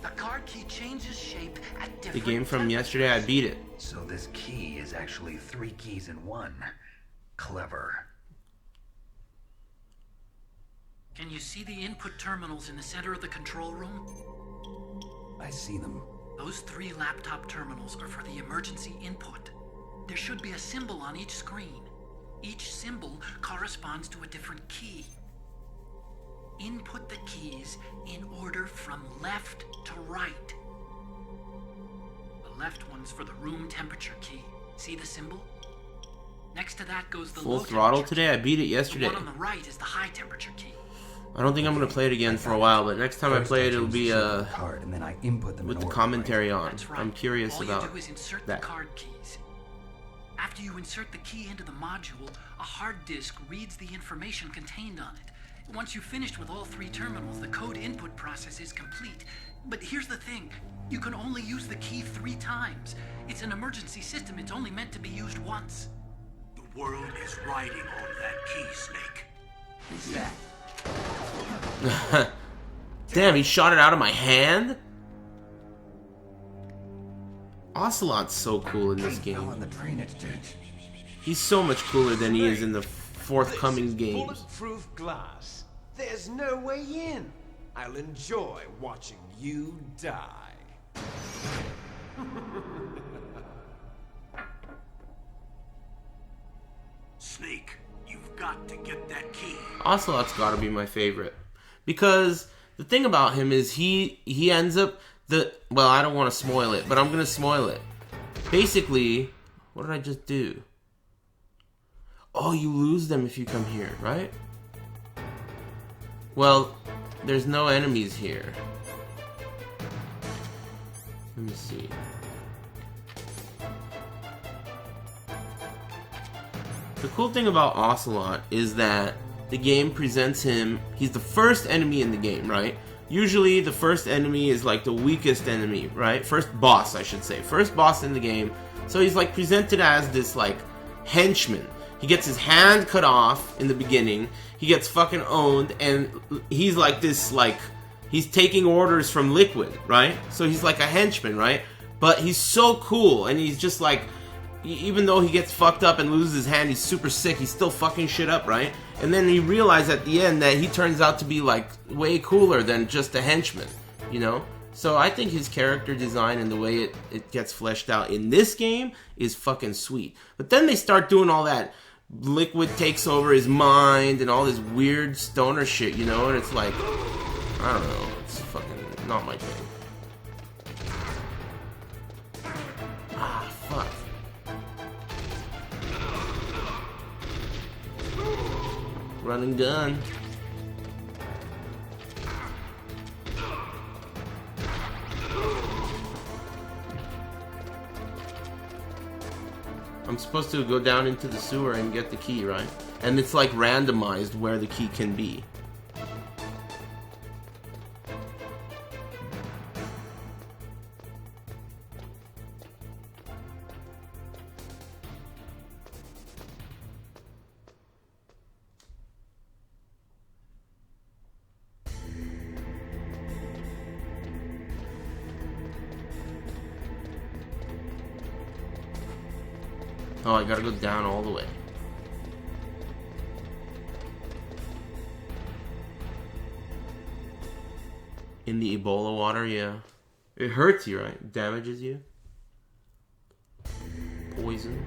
The card key changes shape at The different game from yesterday, I beat it. So this key is actually 3 keys in one. Clever. Can you see the input terminals in the center of the control room? I see them. Those 3 laptop terminals are for the emergency input. There should be a symbol on each screen. Each symbol corresponds to a different key. Input the keys in order from left to right. The left one's for the room temperature key. See the symbol? Next to that goes the Full low throttle temperature today? I beat it key. yesterday. The one on the right is the high temperature key. I don't think I'm gonna play it again for a while, but next time I play it, it'll be card, and then I input them with in the order, commentary on. That's right. I'm curious All about you do is insert that. the card keys. After you insert the key into the module, a hard disk reads the information contained on it. Once you've finished with all 3 terminals, the code input process is complete. But here's the thing. You can only use the key 3 times. It's an emergency system. It's only meant to be used once. The world is riding on that key, Snake. Who's that? Damn, he shot it out of my hand? Ocelot's so cool in this game. on the drainage ditch. He's so much cooler than he is in the forthcoming games. Bulletproof glass. There's no way in. I'll enjoy watching you die. Snake, you've got to get that key. Ocelot's gotta be my favorite. Because the thing about him is he ends up well, I don't want to spoil it, but I'm gonna spoil it. Basically, what did I just do? Oh, you lose them if you come here, right? Well, there's no enemies here. Let me see. The cool thing about Ocelot is that the game presents him, he's the first enemy in the game, right? Usually the first enemy is like the weakest enemy, right? First boss, I should say. First boss in the game. So he's like presented as this like henchman. He gets his hand cut off in the beginning. He gets fucking owned, and he's like this, like, he's taking orders from Liquid, right? So he's like a henchman, right? But he's so cool, and he's just like, even though he gets fucked up and loses his hand, he's super sick, he's still fucking shit up, right? And then you realize at the end that he turns out to be like way cooler than just a henchman, you know? So I think his character design and the way it gets fleshed out in this game is fucking sweet. But then they start doing all that Liquid takes over his mind and all this weird stoner shit, you know? And it's like, I don't know, it's fucking not my thing. Ah, fuck. Run and gun. I'm supposed to go down into the sewer and get the key, right? And it's like randomized where the key can be. Oh, I gotta go down all the way. In the Ebola water, yeah. It hurts you, right? It damages you. Poison.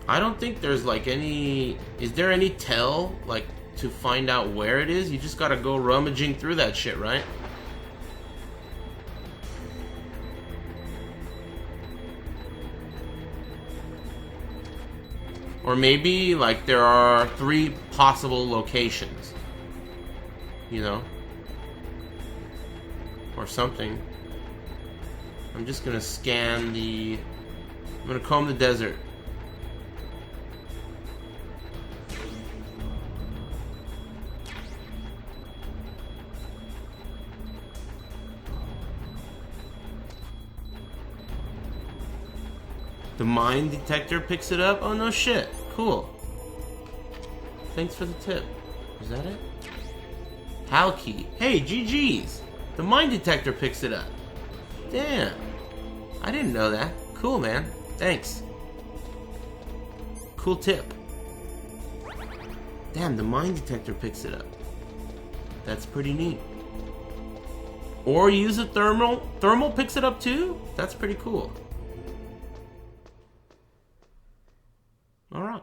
I don't think there's like any... Is there any tell, like, to find out where it is? You just gotta go rummaging through that shit, right? Or maybe, like, there are 3 possible locations. You know? Or something. I'm just gonna scan the... I'm gonna comb the desert. The mine detector picks it up? Oh, no shit. Cool. Thanks for the tip. Is that it? Hal key. Hey, GG's. The mine detector picks it up. Damn. I didn't know that. Cool, man. Thanks. Cool tip. Damn, the mine detector picks it up. That's pretty neat. Or use a thermal. Thermal picks it up too? That's pretty cool. Alright.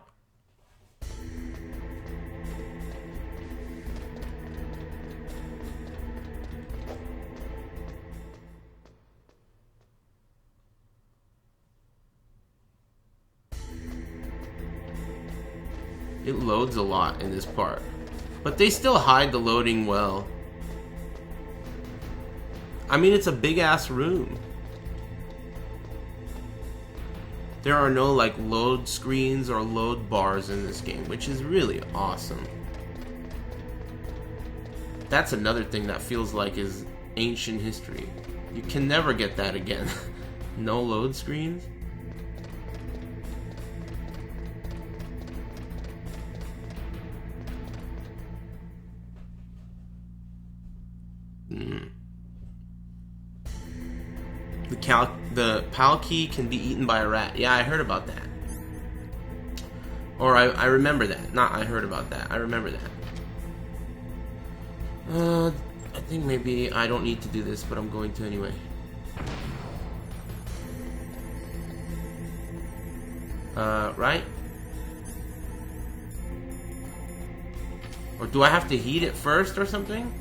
It loads a lot in this part. But they still hide the loading well. I mean, it's a big ass room. There are no like load screens or load bars in this game, which is really awesome. That's another thing that feels like is ancient history. You can never get that again. No load screens. The PAL key can be eaten by a rat. Yeah, I heard about that. Or I remember that. Not I heard about that. I remember that. I think maybe I don't need to do this, but I'm going to anyway. Right? Or do I have to heat it first or something?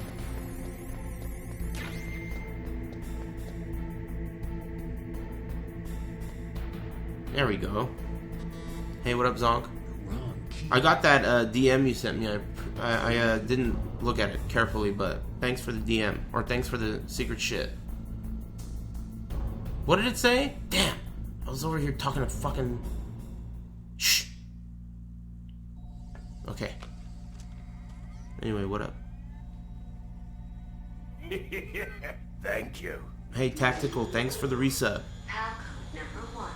There we go. Hey, what up, Zonk? I got that DM you sent me. I didn't look at it carefully, but thanks for the DM. Or thanks for the secret shit. What did it say? Damn! I was over here talking to fucking... Shh! Okay. Anyway, what up? Thank you. Hey, Tactical, thanks for the resub. Number 1.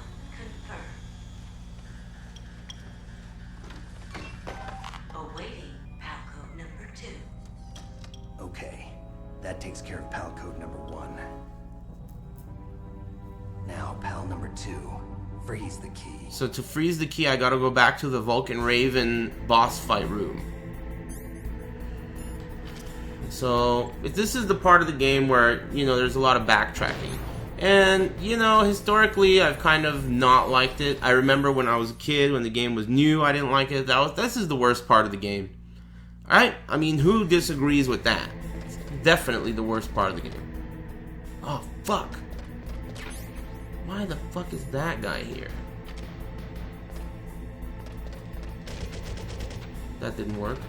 Awaiting PAL code number 2. Okay, that takes care of PAL code number 1. Now, PAL number 2. Freeze the key. So to freeze the key, I gotta go back to the Vulcan Raven boss fight room. So, this is the part of the game where, you know, there's a lot of backtracking. And, you know, historically, I've kind of not liked it. I remember when I was a kid, when the game was new, I didn't like it. This is the worst part of the game. Alright? I mean, who disagrees with that? It's definitely the worst part of the game. Oh, fuck. Why the fuck is that guy here? That didn't work.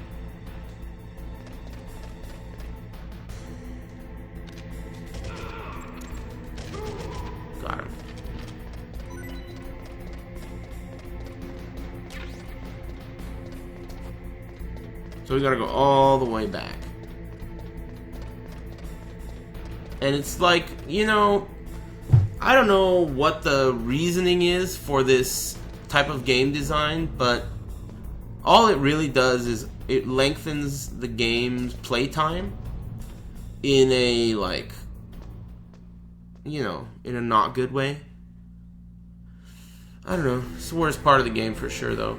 Got him. So we gotta go all the way back. And it's like, you know, I don't know what the reasoning is for this type of game design, but all it really does is it lengthens the game's playtime in a, like, you know, in a not good way. I don't know. It's the worst part of the game for sure, though.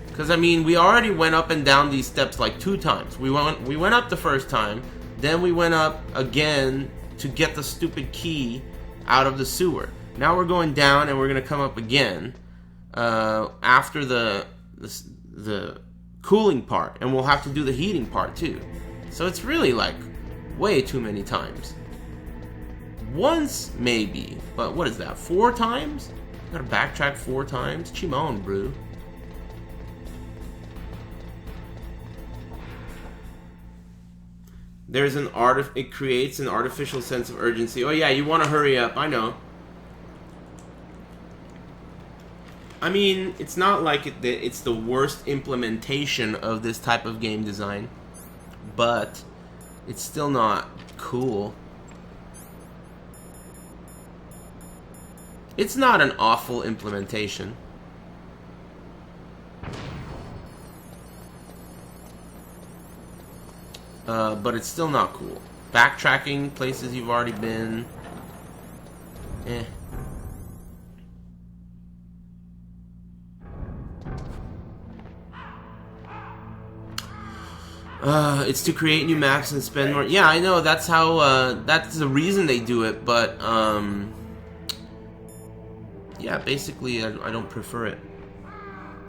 Because, I mean, we already went up and down these steps like 2 times. We went up the first time, then we went up again to get the stupid key out of the sewer. Now we're going down and we're going to come up again after the cooling part. And we'll have to do the heating part, too. So it's really, like, way too many times. Once, maybe. But what is that, 4 times? Gotta backtrack 4 times? Chimon, bro. There's an it creates an artificial sense of urgency. Oh yeah, you want to hurry up, I know. I mean, it's not like it's the worst implementation of this type of game design, but it's still not cool. It's not an awful implementation. But it's still not cool. Backtracking places you've already been. Eh. It's to create new maps and spend more. Yeah, I know. That's how. That's the reason they do it. But yeah, basically, I don't prefer it.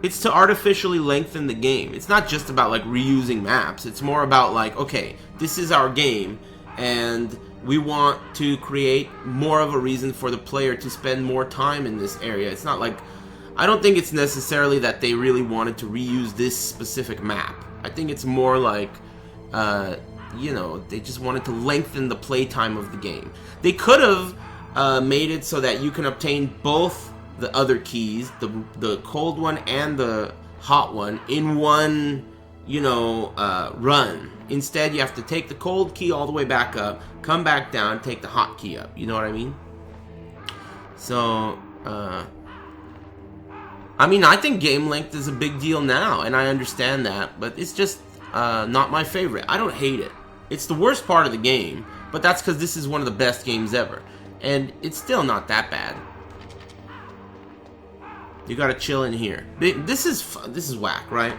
It's to artificially lengthen the game. It's not just about like reusing maps. It's more about like, okay, this is our game, and we want to create more of a reason for the player to spend more time in this area. It's not like, I don't think it's necessarily that they really wanted to reuse this specific map. I think it's more like, you know, they just wanted to lengthen the playtime of the game. They could have made it so that you can obtain both the other keys, the cold one and the hot one, in one, you know, run. Instead, you have to take the cold key all the way back up, come back down, take the hot key up. You know what I mean? So, I mean, I think game length is a big deal now, and I understand that, but it's just not my favorite. I don't hate it. It's the worst part of the game, but that's because this is one of the best games ever. And it's still not that bad. You gotta chill in here. This is whack, right?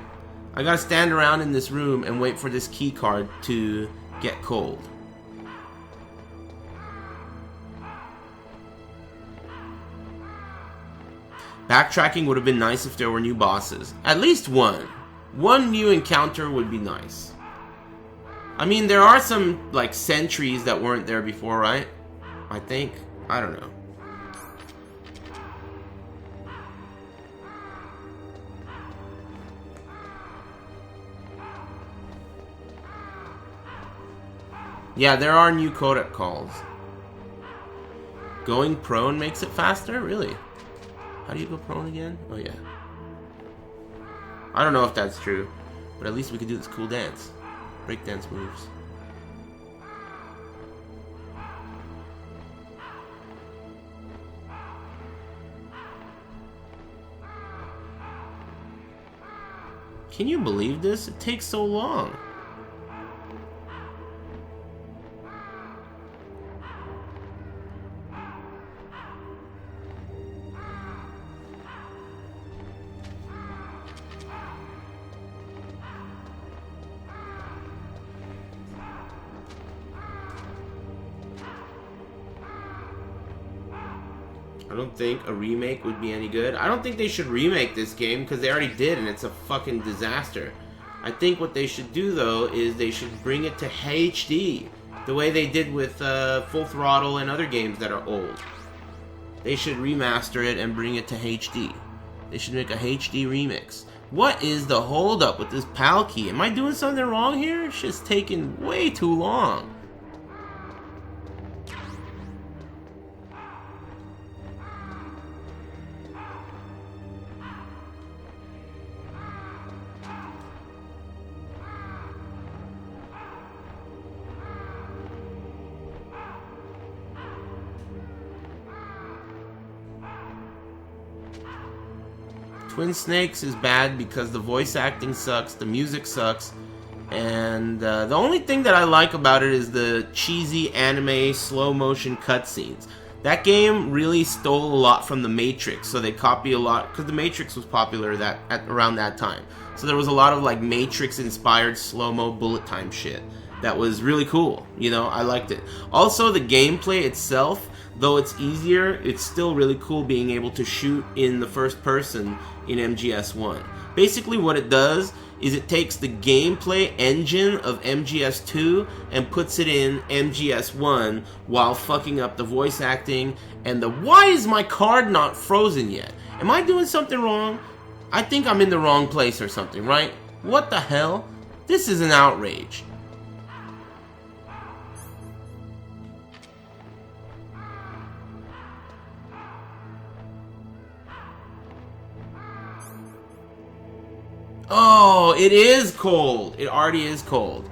I gotta stand around in this room and wait for this key card to get cold. Backtracking would have been nice if there were new bosses. At least one. One new encounter would be nice. I mean, there are some, like, sentries that weren't there before, right? I think. I don't know. Yeah, there are new codec calls. Going prone makes it faster? Really? How do you go prone again? Oh, yeah. I don't know if that's true, but at least we can do this cool dance. Breakdance moves. Can you believe this? It takes so long. I don't think a remake would be any good. I don't think they should remake this game because they already did and it's a fucking disaster. I think what they should do though is they should bring it to HD the way they did with Full Throttle and other games that are old. They should remaster it and bring it to HD. They should make a HD remix. What is the holdup with this PAL key? Am I doing something wrong here? It's just taking way too long. Twin Snakes is bad because the voice acting sucks, the music sucks, and the only thing that I like about it is the cheesy anime slow motion cutscenes. That game really stole a lot from The Matrix, so they copy a lot, because The Matrix was popular around that time. So there was a lot of like Matrix-inspired slow-mo bullet time shit that was really cool, you know, I liked it. Also, the gameplay itself, though it's easier, it's still really cool being able to shoot in the first person in MGS1. Basically what it does is it takes the gameplay engine of MGS2 and puts it in MGS1 while fucking up the voice acting and the why is my card not frozen yet? Am I doing something wrong? I think I'm in the wrong place or something, right? What the hell? This is an outrage. Oh, it is cold. It already is cold.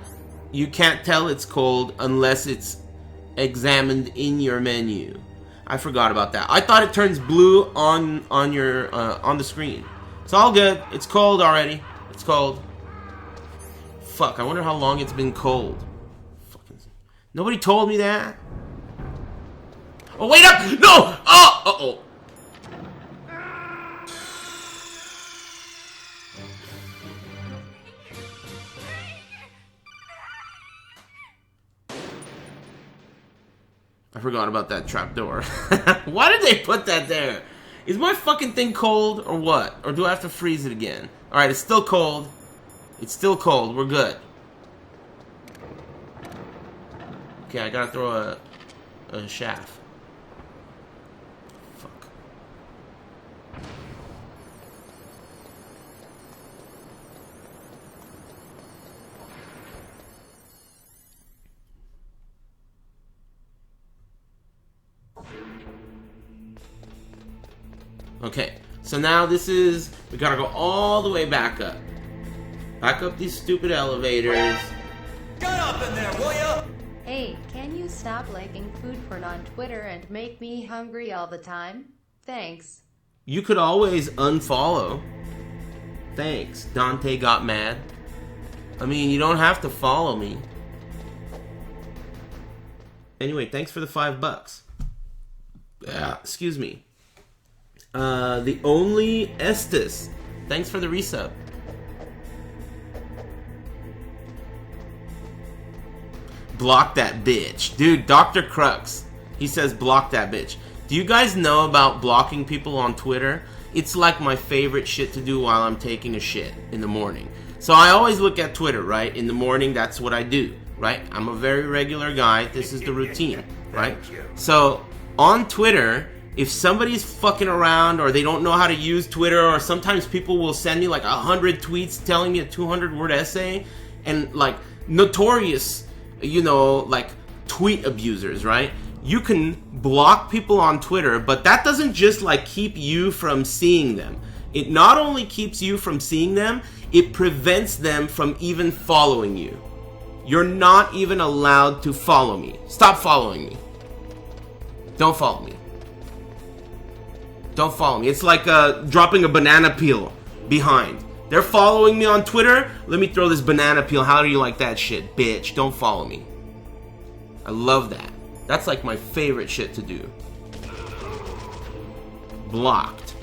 You can't tell it's cold unless it's examined in your menu. I forgot about that. I thought it turns blue on your on the screen. It's all good. It's cold already. It's cold. Fuck, I wonder how long it's been cold. Fucking... Nobody told me that. Oh, wait up! No! Oh! Uh-oh. I forgot about that trapdoor. Why did they put that there? Is my fucking thing cold or what? Or do I have to freeze it again? Alright, it's still cold. It's still cold. We're good. Okay, I gotta throw a shaft. Fuck. Okay, so now this is... We gotta go all the way back up. Back up these stupid elevators. Get up in there, will ya? Hey, can you stop liking food porn on Twitter and make me hungry all the time? Thanks. You could always unfollow. Thanks. Dante got mad. I mean, you don't have to follow me. Anyway, thanks for the $5. Excuse me. The only Estes. Thanks for the resub. Block that bitch. Dude, Dr. Crux. He says block that bitch. Do you guys know about blocking people on Twitter? It's like my favorite shit to do while I'm taking a shit in the morning. So I always look at Twitter, right? In the morning, that's what I do, right? I'm a very regular guy. This is the routine, right? So on Twitter, if somebody's fucking around or they don't know how to use Twitter, or sometimes people will send me like 100 tweets telling me a 200-word essay, and like notorious, you know, like tweet abusers, right? You can block people on Twitter, but that doesn't just like keep you from seeing them. It not only keeps you from seeing them, it prevents them from even following you. You're not even allowed to follow me. Stop following me. Don't follow me. Don't follow me. It's like dropping a banana peel behind. They're following me on Twitter. Let me throw this banana peel. How do you like that shit, bitch? Don't follow me. I love that. That's like my favorite shit to do. Blocked.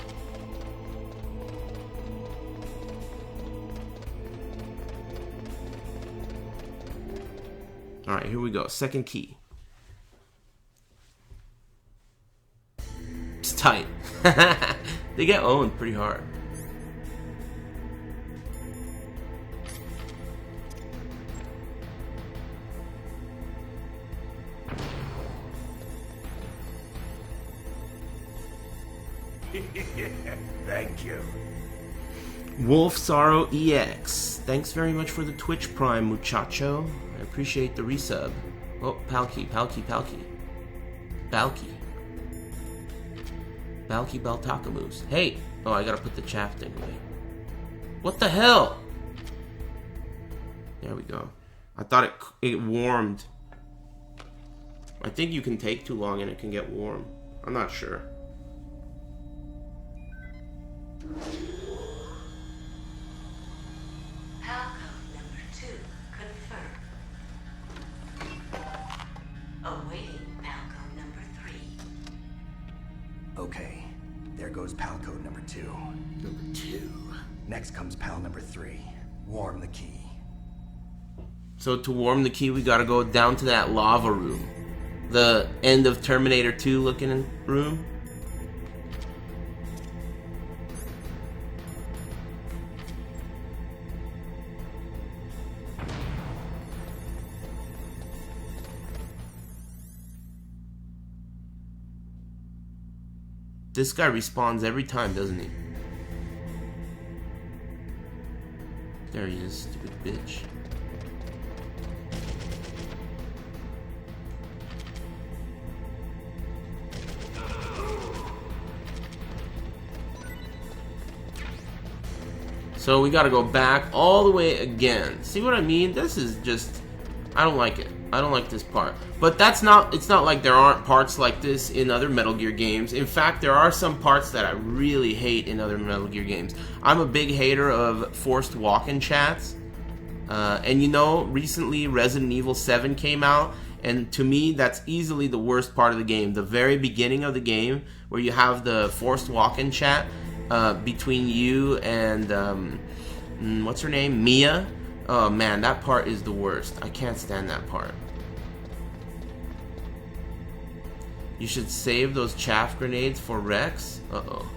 Alright, here we go. Second key. It's tight. They get owned pretty hard. Thank you. Wolf Sorrow EX. Thanks very much for the Twitch Prime, muchacho. I appreciate the resub. Oh, Palki. Balky Baltakamoose. Hey! Oh, I gotta put the chaff thing away. What the hell? There we go. I thought it warmed. I think you can take too long and it can get warm. I'm not sure. Palcode number 2 confirmed. Awaiting Palcode number 3. Okay, there goes pal code number 2. Number 2. Next comes pal number 3. Warm the key. So to warm the key, we gotta go down to that lava room. The end of Terminator 2 looking room. This guy respawns every time, doesn't he? There he is, stupid bitch. So we gotta go back all the way again. See what I mean? This is just... I don't like it. I don't like this part. But that's not, it's not like there aren't parts like this in other Metal Gear games. In fact, there are some parts that I really hate in other Metal Gear games. I'm a big hater of forced walk-in chats. And you know, recently Resident Evil 7 came out, and to me, that's easily the worst part of the game. The very beginning of the game, where you have the forced walk-in chat between you and, what's her name? Mia. Oh man, that part is the worst. I can't stand that part. You should save those chaff grenades for Rex. Uh-oh.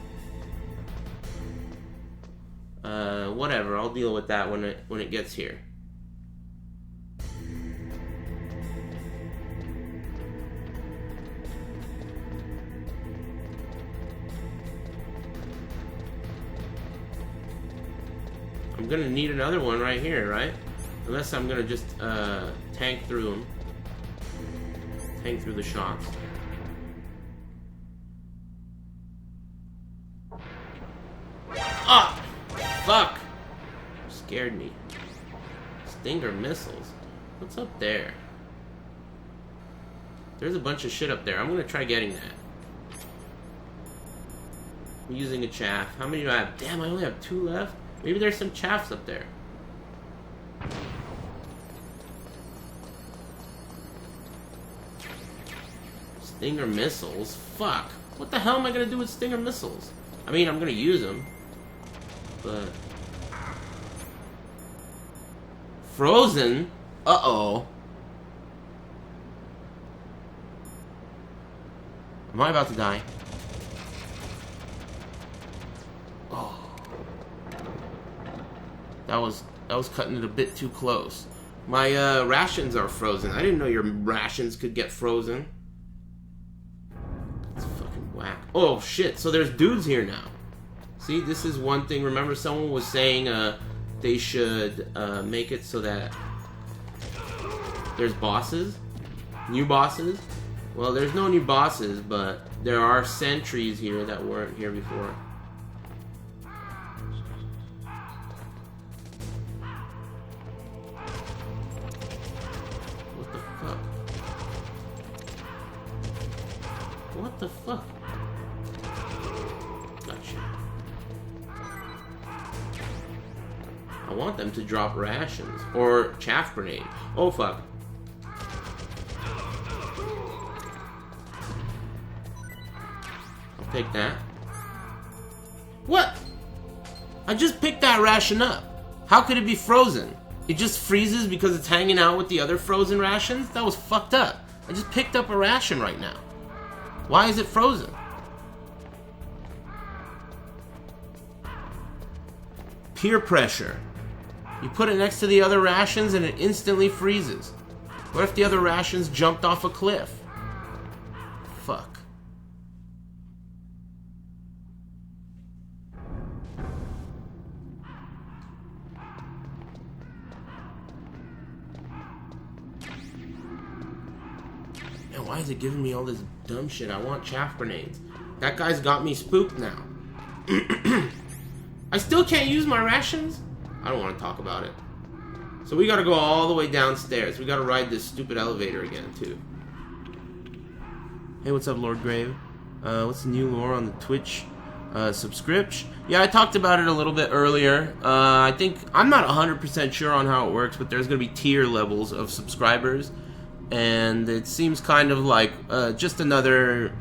Whatever. I'll deal with that when it gets here. I'm gonna need another one right here, right? Unless I'm gonna just tank through them. Tank through the shots. Ah! Fuck! Scared me. Stinger missiles. What's up there? There's a bunch of shit up there. I'm gonna try getting that. I'm using a chaff. How many do I have? Damn, I only have 2 left. Maybe there's some chaffs up there. Stinger missiles? Fuck. What the hell am I gonna do with Stinger missiles? I mean, I'm gonna use them. But... Frozen? Uh-oh. Am I about to die? Oh. That was cutting it a bit too close. My rations are frozen. I didn't know your rations could get frozen. It's fucking whack. Oh shit, so there's dudes here now. See, this is one thing. Remember someone was saying they should make it so that there's bosses? New bosses? Well, there's no new bosses, but there are sentries here that weren't here before. What the fuck? Gotcha. I want them to drop rations. Or chaff grenade. Oh fuck. I'll take that. What? I just picked that ration up. How could it be frozen? It just freezes because it's hanging out with the other frozen rations? That was fucked up. I just picked up a ration right now. Why is it frozen? Peer pressure. You put it next to the other rations and it instantly freezes. What if the other rations jumped off a cliff? Fuck. Man, why is it giving me all this dumb shit? I want chaff grenades. That guy's got me spooked now. I still can't use my rations? I don't want to talk about it. So we gotta go all the way downstairs. We gotta ride this stupid elevator again, too. Hey, what's up, Lord Grave? What's the new lore on the Twitch subscription? Yeah, I talked about it a little bit earlier. I think, I'm not 100% sure on how it works, but there's gonna be tier levels of subscribers. And it seems kind of like just another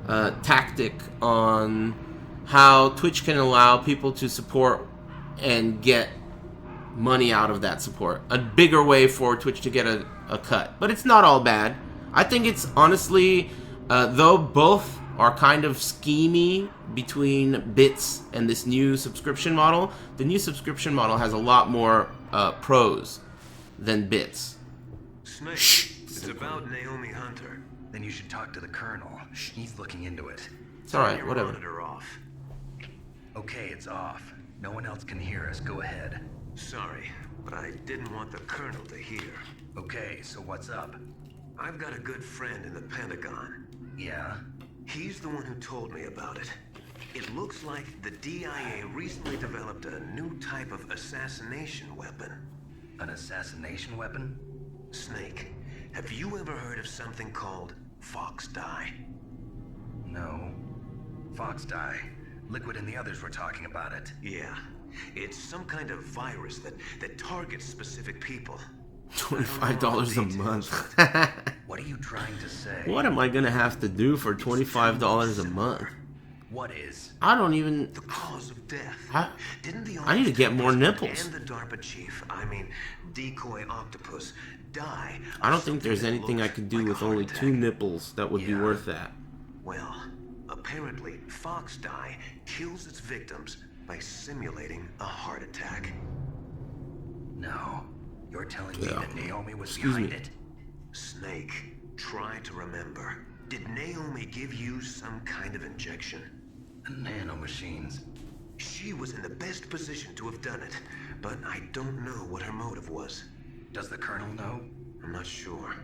tactic on how Twitch can allow people to support and get money out of that support. A bigger way for Twitch to get a cut. But it's not all bad. I think it's honestly, though both are kind of schemy between bits and this new subscription model, the new subscription model has a lot more pros than bits. Snake, Shh. it's about Naomi Hunter. Then you should talk to the Colonel. He's looking into it. It's alright, Turn your whatever. monitor off. Okay, it's off. No one else can hear us. Go ahead. Sorry, but I didn't want the Colonel to hear. Okay, so what's up? I've got a good friend in the Pentagon. Yeah? He's the one who told me about it. It looks like the DIA recently developed a new type of assassination weapon. An assassination weapon? Snake, Have you ever heard of something called FoxDie? No. FoxDie. Liquid and the others were talking about it. Yeah. It's some kind of virus that targets specific people. $25 a month. What are you trying to say? What am I gonna have to do for $25 a month? What is? I don't even... The cause of death. I need to get more nipples. And the DARPA chief, I mean, Decoy Octopus, die. I don't think there's anything I could do with only 2 nipples that would be worth that. Well, apparently, FoxDie kills its victims by simulating a heart attack. No. You're telling me that Naomi was Excuse behind me. it? Snake, try to remember. Did Naomi give you some kind of injection? Nanomachines. She was in the best position to have done it, but I don't know what her motive was. Does the Colonel know? I'm not sure.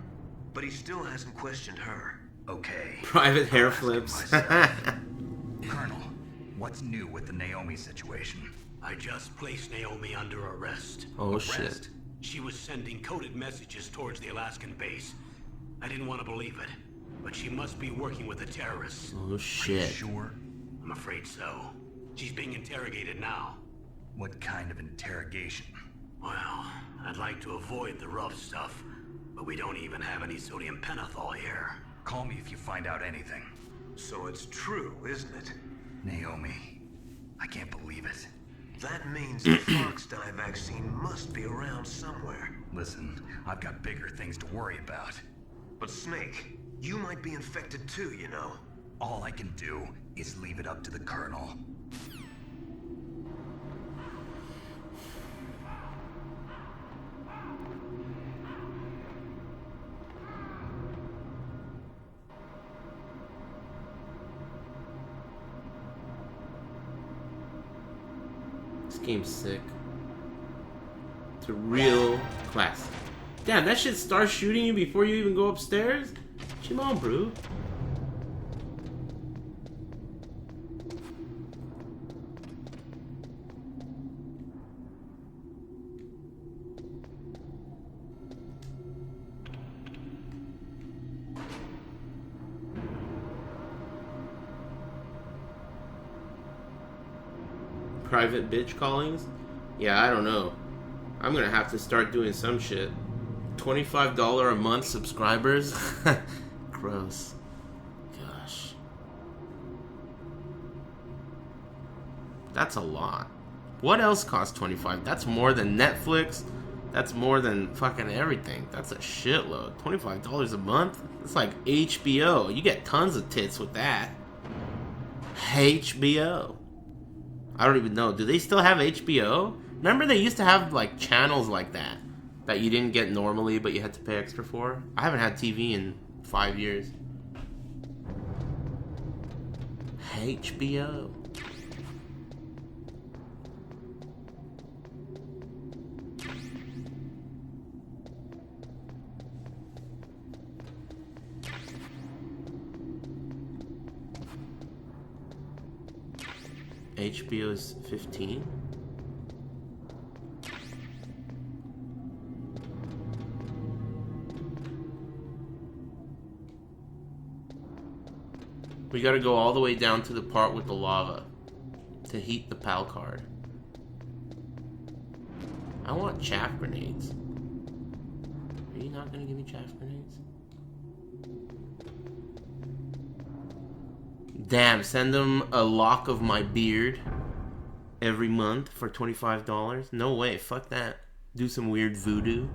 But he still hasn't questioned her. Okay. Private hair flips. Colonel, what's new with the Naomi situation? I just placed Naomi under arrest. Oh, shit. She was sending coded messages towards the Alaskan base. I didn't want to believe it, but she must be working with the terrorists. Oh, shit. Sure? I'm afraid so. She's being interrogated now. What kind of interrogation? Well, I'd like to avoid the rough stuff, but we don't even have any sodium pentothal here. Call me if you find out anything. So it's true, isn't it? Naomi, I can't believe it. That means the FoxDie vaccine must be around somewhere. Listen, I've got bigger things to worry about. But Snake, you might be infected too, you know. All I can do is leave it up to the Colonel. This game's sick. It's a real classic. Damn, that shit starts shooting you before you even go upstairs? Come on, bro. Private bitch callings? Yeah, I don't know. I'm gonna have to start doing some shit. $25 a month subscribers? Gross. Gosh. That's a lot. What else costs $25? That's more than Netflix. That's more than fucking everything. That's a shitload. $25 a month? It's like HBO. You get tons of tits with that. HBO. I don't even know. Do they still have HBO? Remember they used to have like channels like that you didn't get normally but you had to pay extra for? I haven't had TV in 5 years. HBO. HBO is 15. We gotta go all the way down to the part with the lava to heat the PAL card. I want chaff grenades. Are you not gonna give me chaff grenades? Damn, send them a lock of my beard every month for $25? No way, fuck that. Do some weird voodoo.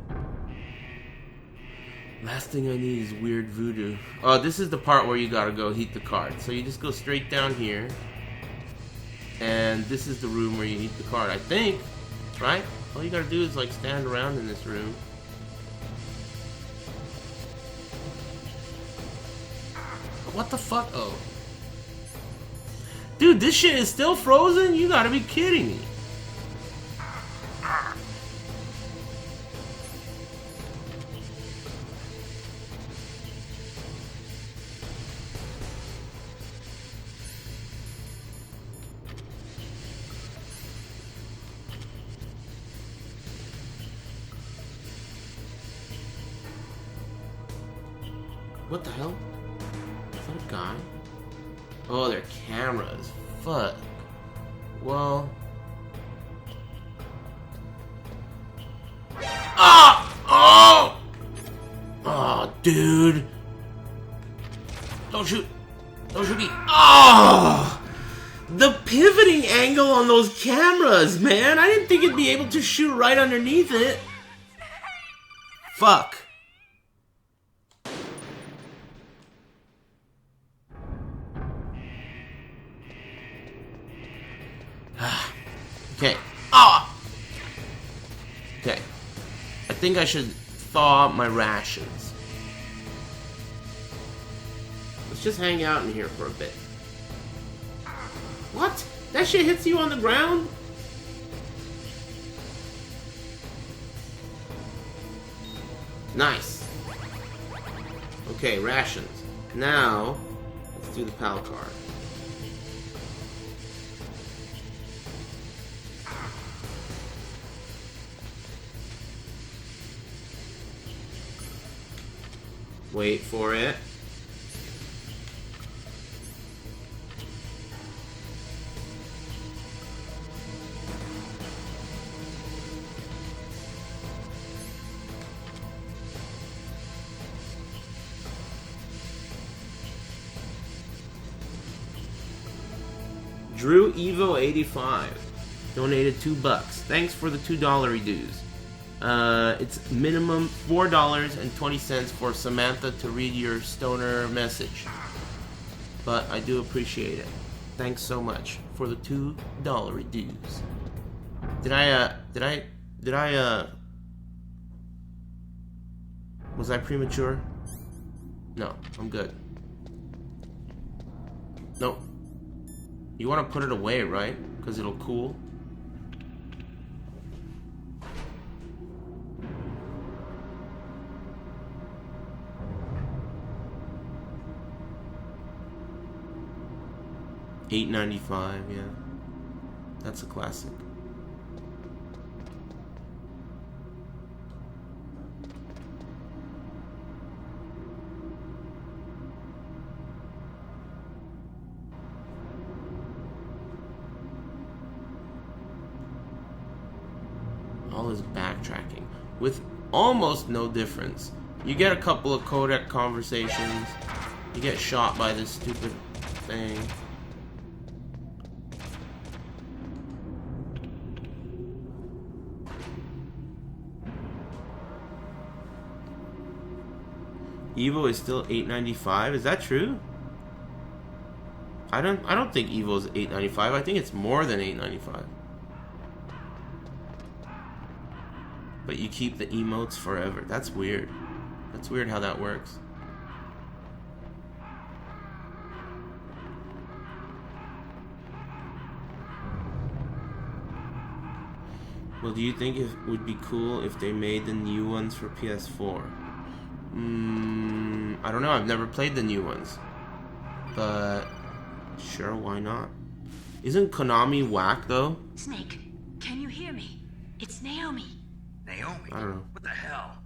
Last thing I need is weird voodoo. Oh, this is the part where you gotta go heat the card. So you just go straight down here. And this is the room where you heat the card, I think. Right? All you gotta do is like stand around in this room. What the fuck? Oh. Dude, this shit is still frozen? You gotta be kidding me. What the hell? Is that a guy? Oh, they're cameras. Fuck. Well. Ah! Oh! Oh, dude. Don't shoot. Don't shoot me. Oh! The pivoting angle on those cameras, man. I didn't think it'd be able to shoot right underneath it. Fuck. Okay. Ah! Okay. I think I should thaw my rations. Let's just hang out in here for a bit. What? That shit hits you on the ground? Nice. Okay, rations. Now, let's do the PAL card. Wait for it. Drew Evo 85 donated $2. Thanks for the $2 dues. It's minimum $4.20 for Samantha to read your stoner message. But I do appreciate it. Thanks so much for the $2 dues. Was I premature? No, I'm good. Nope. You want to put it away, right? Because it'll cool. $8.95, yeah. That's a classic. All is backtracking with almost no difference. You get a couple of codec conversations. You get shot by this stupid thing. Evo is still $8.95. Is that true? I don't think Evo is $8.95. I think it's more than $8.95. But you keep the emotes forever. That's weird. That's weird how that works. Well, do you think it would be cool if they made the new ones for PS4? I don't know. I've never played the new ones. But sure, why not? Isn't Konami whack though? Snake, can you hear me? It's Naomi. Naomi? I don't know. What the hell?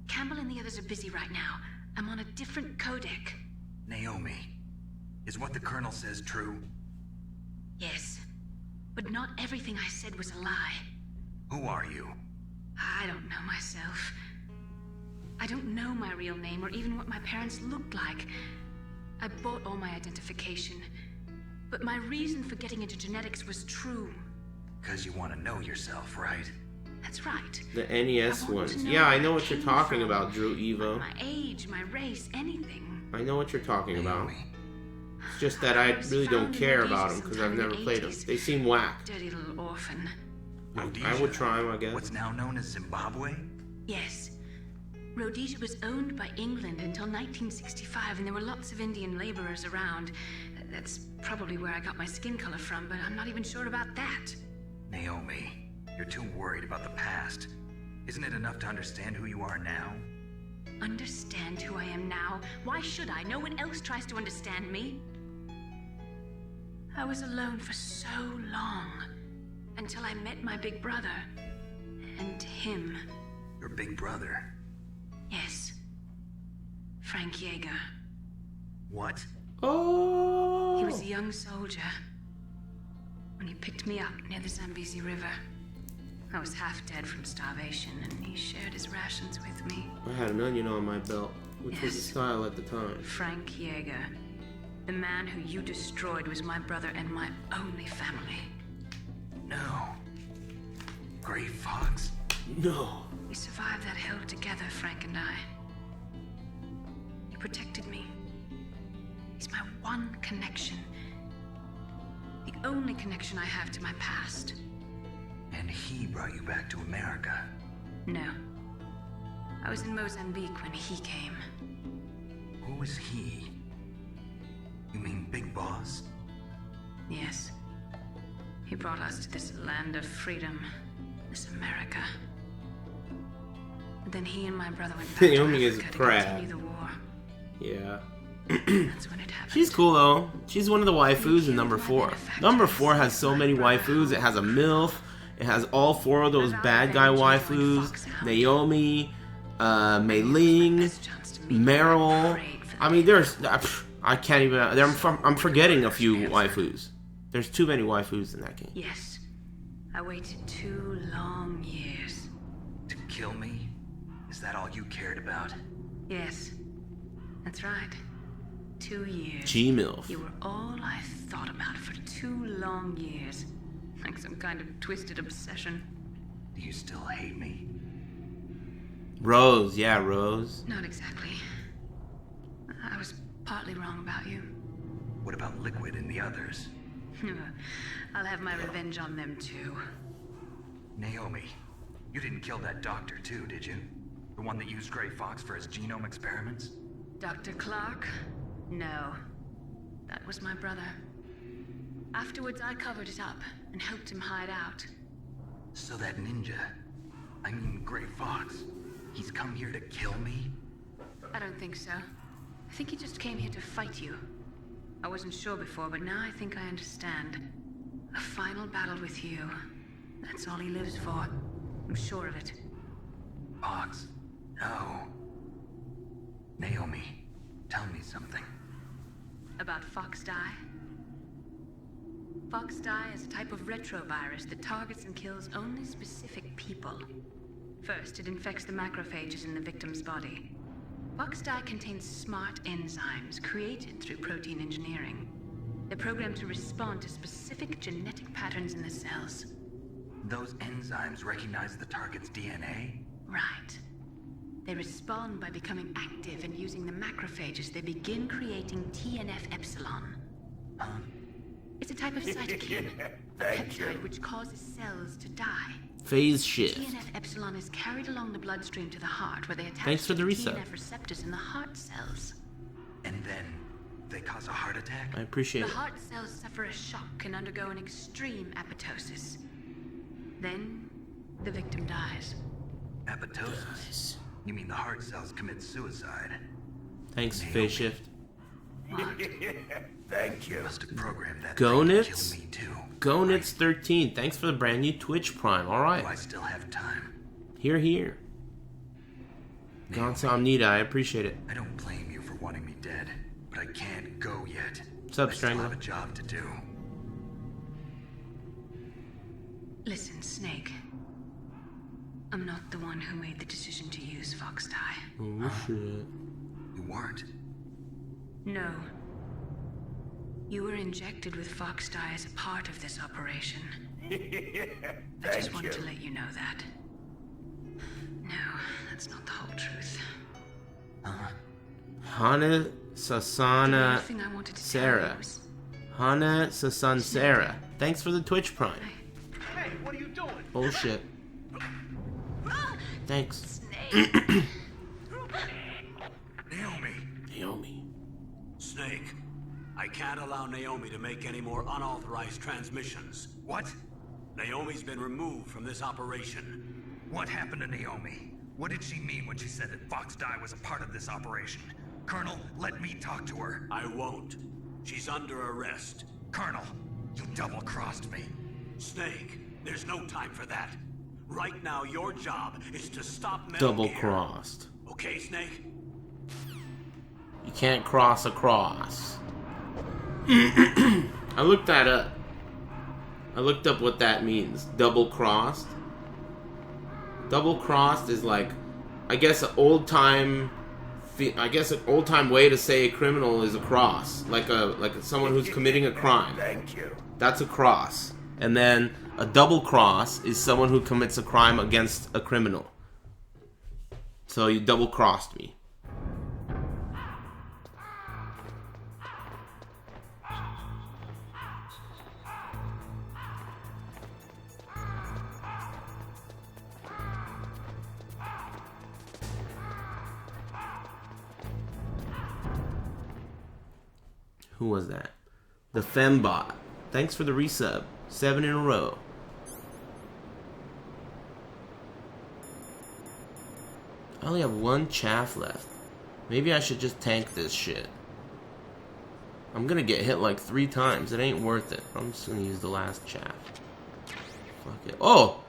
Campbell and the others are busy right now. I'm on a different codec. Naomi, is what the Colonel says true? Yes, but not everything I said was a lie. Who are you? I don't know myself. I don't know my real name or even what my parents looked like. I bought all my identification. But my reason for getting into genetics was true. Because you want to know yourself, right? That's right. The NES ones. Yeah, I know what you're talking about, Drew Evo. My age, my race, anything. I know what you're talking about. It's just that I really don't care about them because I've never played them. They seem whack. Dirty little orphan. I would try them, I guess. What's now known as Zimbabwe? Yes. Rhodesia was owned by England until 1965, and there were lots of Indian laborers around. That's probably where I got my skin color from, but I'm not even sure about that. Naomi, you're too worried about the past. Isn't it enough to understand who you are now? Understand who I am now? Why should I? No one else tries to understand me. I was alone for so long, until I met my big brother, and him. Your big brother? Yes. Frank Yeager. What? Oh. He was a young soldier when he picked me up near the Zambezi River. I was half dead from starvation, and he shared his rations with me. I had an onion on my belt, which was the style at the time. Frank Yeager. The man who you destroyed was my brother and my only family. No. Gray Fox? No. We survived that hell together, Frank and I. He protected me. He's my one connection. The only connection I have to my past. And he brought you back to America? No. I was in Mozambique when he came. Who is he? You mean Big Boss? Yes. He brought us to this land of freedom. This America. But then he and my brother went back Naomi to is Africa to crap. continue the war. Yeah. That's when it happened. She's cool though. She's one of the waifus in number 4. Number 4 has so many waifus. It has a MILF. It has all 4 of those bad guy waifus. Naomi, Mei Ling, Meryl. I mean, there's... I can't even... I'm forgetting a few waifus. There's too many waifus in that game. Yes. I waited 2 long years. To kill me? Is that all you cared about? Yes. That's right. 2 years. G-MILF. You were all I thought about for 2 long years. Like some kind of twisted obsession. Do you still hate me? Rose. Yeah, Rose. Not exactly. I was partly wrong about you. What about Liquid and the others? I'll have my revenge on them too. Naomi, you didn't kill that doctor too, did you? The one that used Gray Fox for his genome experiments? Dr. Clark? No. That was my brother. Afterwards, I covered it up and helped him hide out. So that ninja, I mean Gray Fox, he's come here to kill me? I don't think so. I think he just came here to fight you. I wasn't sure before, but now I think I understand. A final battle with you. That's all he lives for. I'm sure of it. Fox, no. Naomi, tell me something. About FoxDie? FoxDie is a type of retrovirus that targets and kills only specific people. First, it infects the macrophages in the victim's body. FoxDie contains smart enzymes created through protein engineering. They're programmed to respond to specific genetic patterns in the cells. Those enzymes recognize the target's DNA? Right. They respond by becoming active and using the macrophages. They begin creating TNF-epsilon. Huh? It's a type of cytokine, a peptide which causes cells to die. Phase shift. TNF-epsilon is carried along the bloodstream to the heart, where they attach Thanks for to the the reset. TNF receptors in the heart cells. And then they cause a heart attack? I appreciate The it. heart cells suffer a shock and undergo an extreme apoptosis. Then, the victim dies. Apoptosis? You mean the heart cells commit suicide? Thanks, Naomi. phase shift. Thank you. Must have programmed that Go thing to Nits? kill me too. Go Nits 13. Thanks for the brand new Twitch Prime. Do I Alright. still have time? Here, here. Gonsamnita, I appreciate it. I don't blame you for wanting me dead, but I can't go yet. What's up, I still Strangler? have a job to do. Listen, Snake. I'm not the one who made the decision to use FoxDie. Oh, shit. You weren't? No. You were injected with FoxDie as a part of this operation. I just wanted to let you know that. No, that's not the whole truth. Hana The Sasana only thing I wanted to Sarah. tell you was Hana Sasan Sarah. Thanks for the Twitch Prime. Hey, what are you doing? Bullshit. Thanks. Snake. Naomi! Naomi. Snake, I can't allow Naomi to make any more unauthorized transmissions. What? Naomi's been removed from this operation. What happened to Naomi? What did she mean when she said that FoxDie was a part of this operation? Colonel, let me talk to her. I won't. She's under arrest. Colonel, you double-crossed me. Snake, there's no time for that. Right now, your job is to stop Metal Double Gear. crossed. Okay, Snake? You can't cross across. I looked that up. I looked up what that means. Double crossed. Double crossed is like, I guess an old time way to say a criminal is a cross, like someone who's committing a crime. Thank you. That's a cross. And then a double cross is someone who commits a crime against a criminal. So you double crossed me. Who was that? The Fembot. Thanks for the resub. 7 in a row. I only have 1 chaff left. Maybe I should just tank this shit. I'm gonna get hit like 3 times. It ain't worth it. I'm just gonna use the last chaff. Fuck it. Oh!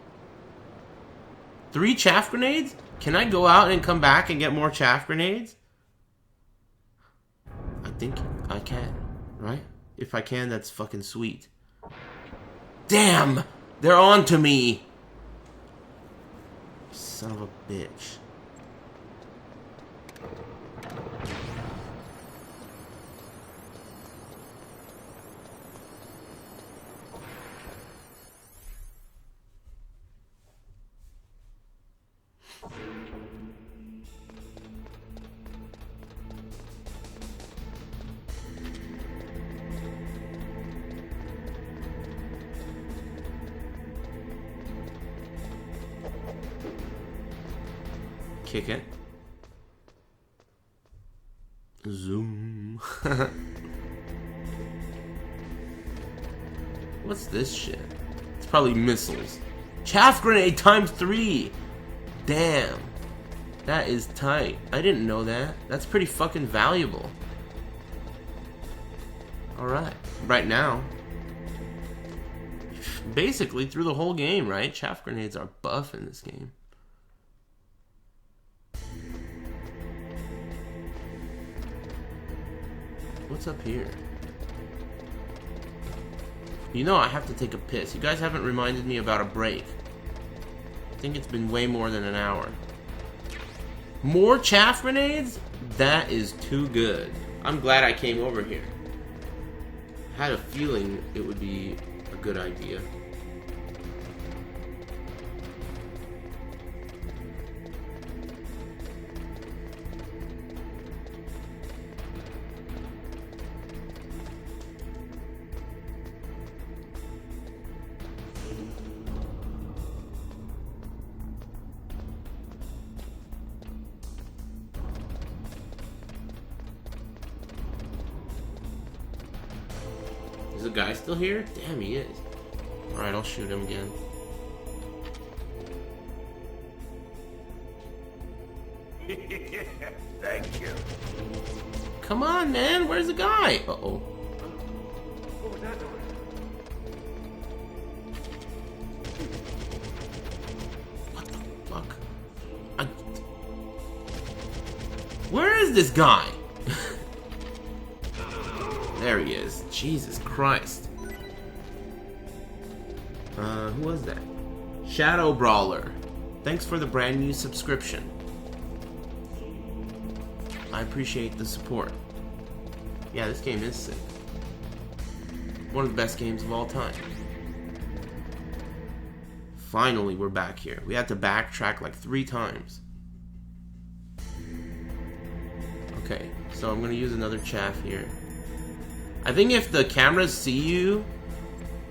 3 chaff grenades? Can I go out and come back and get more chaff grenades? I think I can, right? If I can, that's fucking sweet. Damn! They're on to me! Son of a bitch. Kick it. Zoom. What's this shit? It's probably missiles. Chaff grenade times 3! Damn. That is tight. I didn't know that. That's pretty fucking valuable. Alright. Right now. Basically through the whole game, right? Chaff grenades are buff in this game. What's up here? You know I have to take a piss. You guys haven't reminded me about a break. I think it's been way more than an hour. More chaff grenades? That is too good. I'm glad I came over here. I had a feeling it would be a good idea. Is the guy still here? Damn, he is. Alright, I'll shoot him again. Thank you. Come on, man. Where's the guy? Uh-oh. What the fuck? Where is this guy? There he is. Jesus Christ. Who was that? Shadow Brawler. Thanks for the brand new subscription. I appreciate the support. Yeah, this game is sick. One of the best games of all time. Finally, we're back here. We had to backtrack like 3 times. Okay, so I'm gonna use another chaff here. I think if the cameras see you,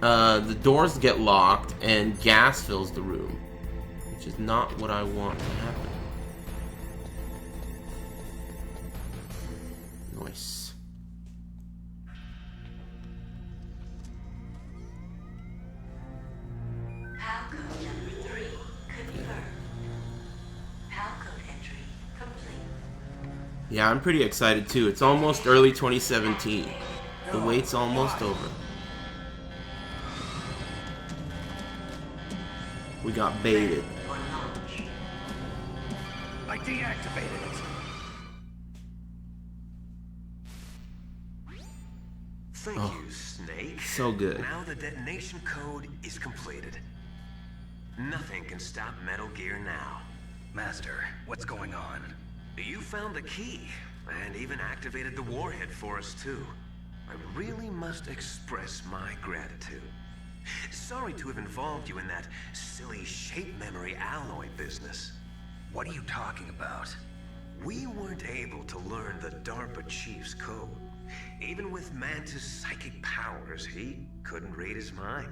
the doors get locked and gas fills the room, which is not what I want to happen. Nice. Palcode number 3 confirmed. Palcode entry complete. Yeah, I'm pretty excited too. It's almost early 2017. The wait's almost over. We got baited. I deactivated it. Thank you, Snake. So good. Now the detonation code is completed. Nothing can stop Metal Gear now. Master, what's going on? You found the key, and even activated the warhead for us, too. I really must express my gratitude. Sorry to have involved you in that silly shape memory alloy business. What are you talking about? We weren't able to learn the DARPA chief's code. Even with Mantis' psychic powers, he couldn't read his mind.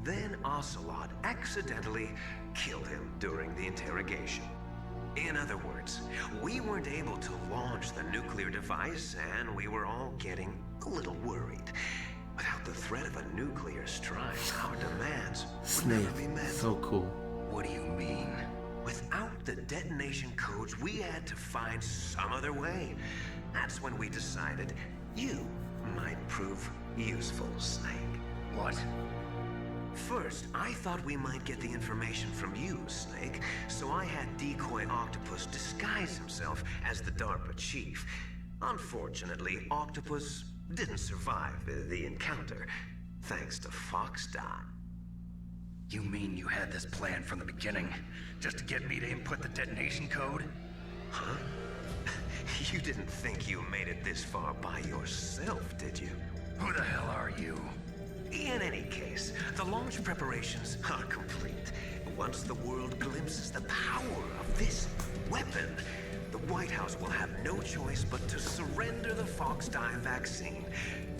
Then Ocelot accidentally killed him during the interrogation. In other words, we weren't able to launch the nuclear device, and we were all getting a little worried. Without the threat of a nuclear strike, our demands would never be met. So cool. What do you mean? Without the detonation codes, we had to find some other way. That's when we decided you might prove useful, Snake. What? First, I thought we might get the information from you, Snake, so I had Decoy Octopus disguise himself as the DARPA chief. Unfortunately, Octopus didn't survive the encounter, thanks to FoxDie. You mean you had this plan from the beginning, just to get me to input the detonation code? Huh? You didn't think you made it this far by yourself, did you? Who the hell are you? In any case, the launch preparations are complete. Once the world glimpses the power of this weapon, the White House will have no choice but to surrender the FoxDie vaccine.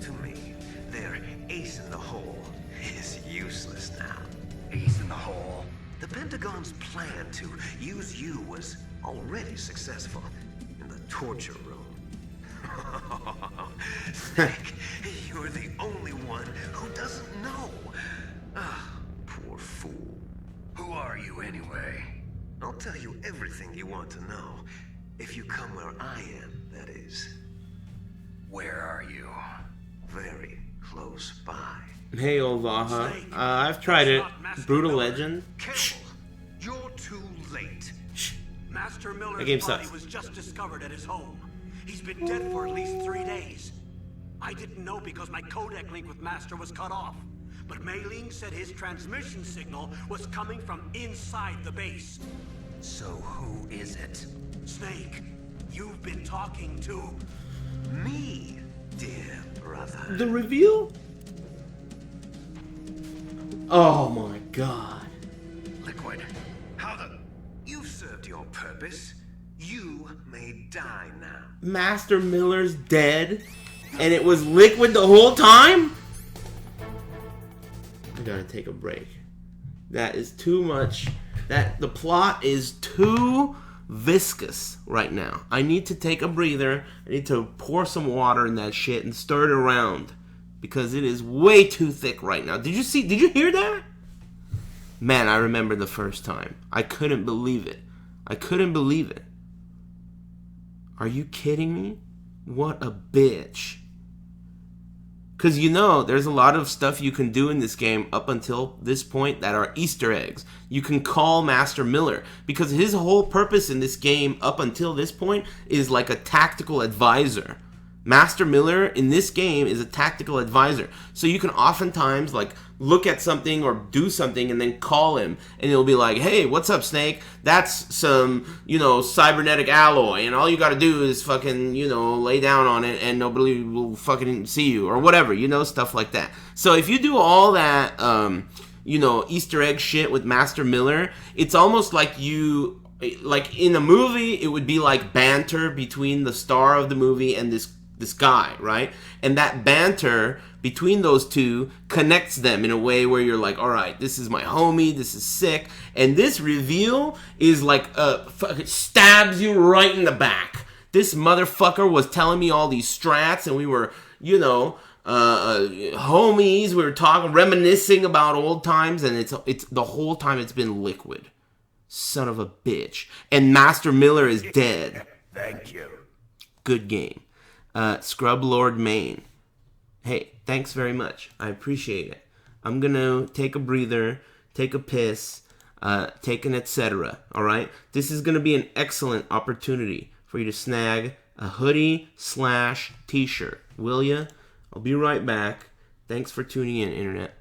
To me, their ace in the hole is useless now. Ace in the hole? The Pentagon's plan to use you was already successful in the torture room. Snake, you're the only one who doesn't know. Ah, poor fool. Who are you anyway? I'll tell you everything you want to know. If you come where I am, that is. Where are you? Very close by. Hey, old Vaha. I've tried it. Brutal Legend. Careful. You're too late. Master That game Miller's body sucks. was just discovered at his home. He's been dead for at least 3 days. I didn't know because my codec link with Master was cut off. But Mei Ling said his transmission signal was coming from inside the base. So who is it? Snake, you've been talking to me, dear brother. The reveal? Oh my god. Liquid. How the... You've served your purpose. You may die now. Master Miller's dead, and it was Liquid the whole time? I gotta take a break. That is too much. The plot is too viscous right now. I need to take a breather. I need to pour some water in that shit and stir it around, because it is way too thick right now. Did you hear that? Man, I remember the first time. I couldn't believe it. I couldn't believe it. Are you kidding me? What a bitch. Because there's a lot of stuff you can do in this game up until this point that are Easter eggs. You can call Master Miller, because his whole purpose in this game up until this point is like a tactical advisor. Master Miller in this game is a tactical advisor. So you can oftentimes look at something or do something and then call him, and he'll be like, hey, what's up, Snake? That's some, cybernetic alloy, and all you gotta do is fucking, lay down on it and nobody will fucking see you, or whatever, stuff like that. So if you do all that, Easter egg shit with Master Miller, it's almost like in a movie, it would be like banter between the star of the movie and this guy, right? And that banter between those two connects them in a way where you're like, all right, this is my homie, this is sick. And this reveal is like, fucking stabs you right in the back. This motherfucker was telling me all these strats, and we were, homies. We were talking, reminiscing about old times, and it's the whole time it's been Liquid. Son of a bitch. And Master Miller is dead. Thank you. Good game. Scrub Lord Main. Hey, thanks very much. I appreciate it. I'm gonna take a breather, take a piss, take an etc. Alright? This is gonna be an excellent opportunity for you to snag a hoodie / t-shirt. Will ya? I'll be right back. Thanks for tuning in, Internet.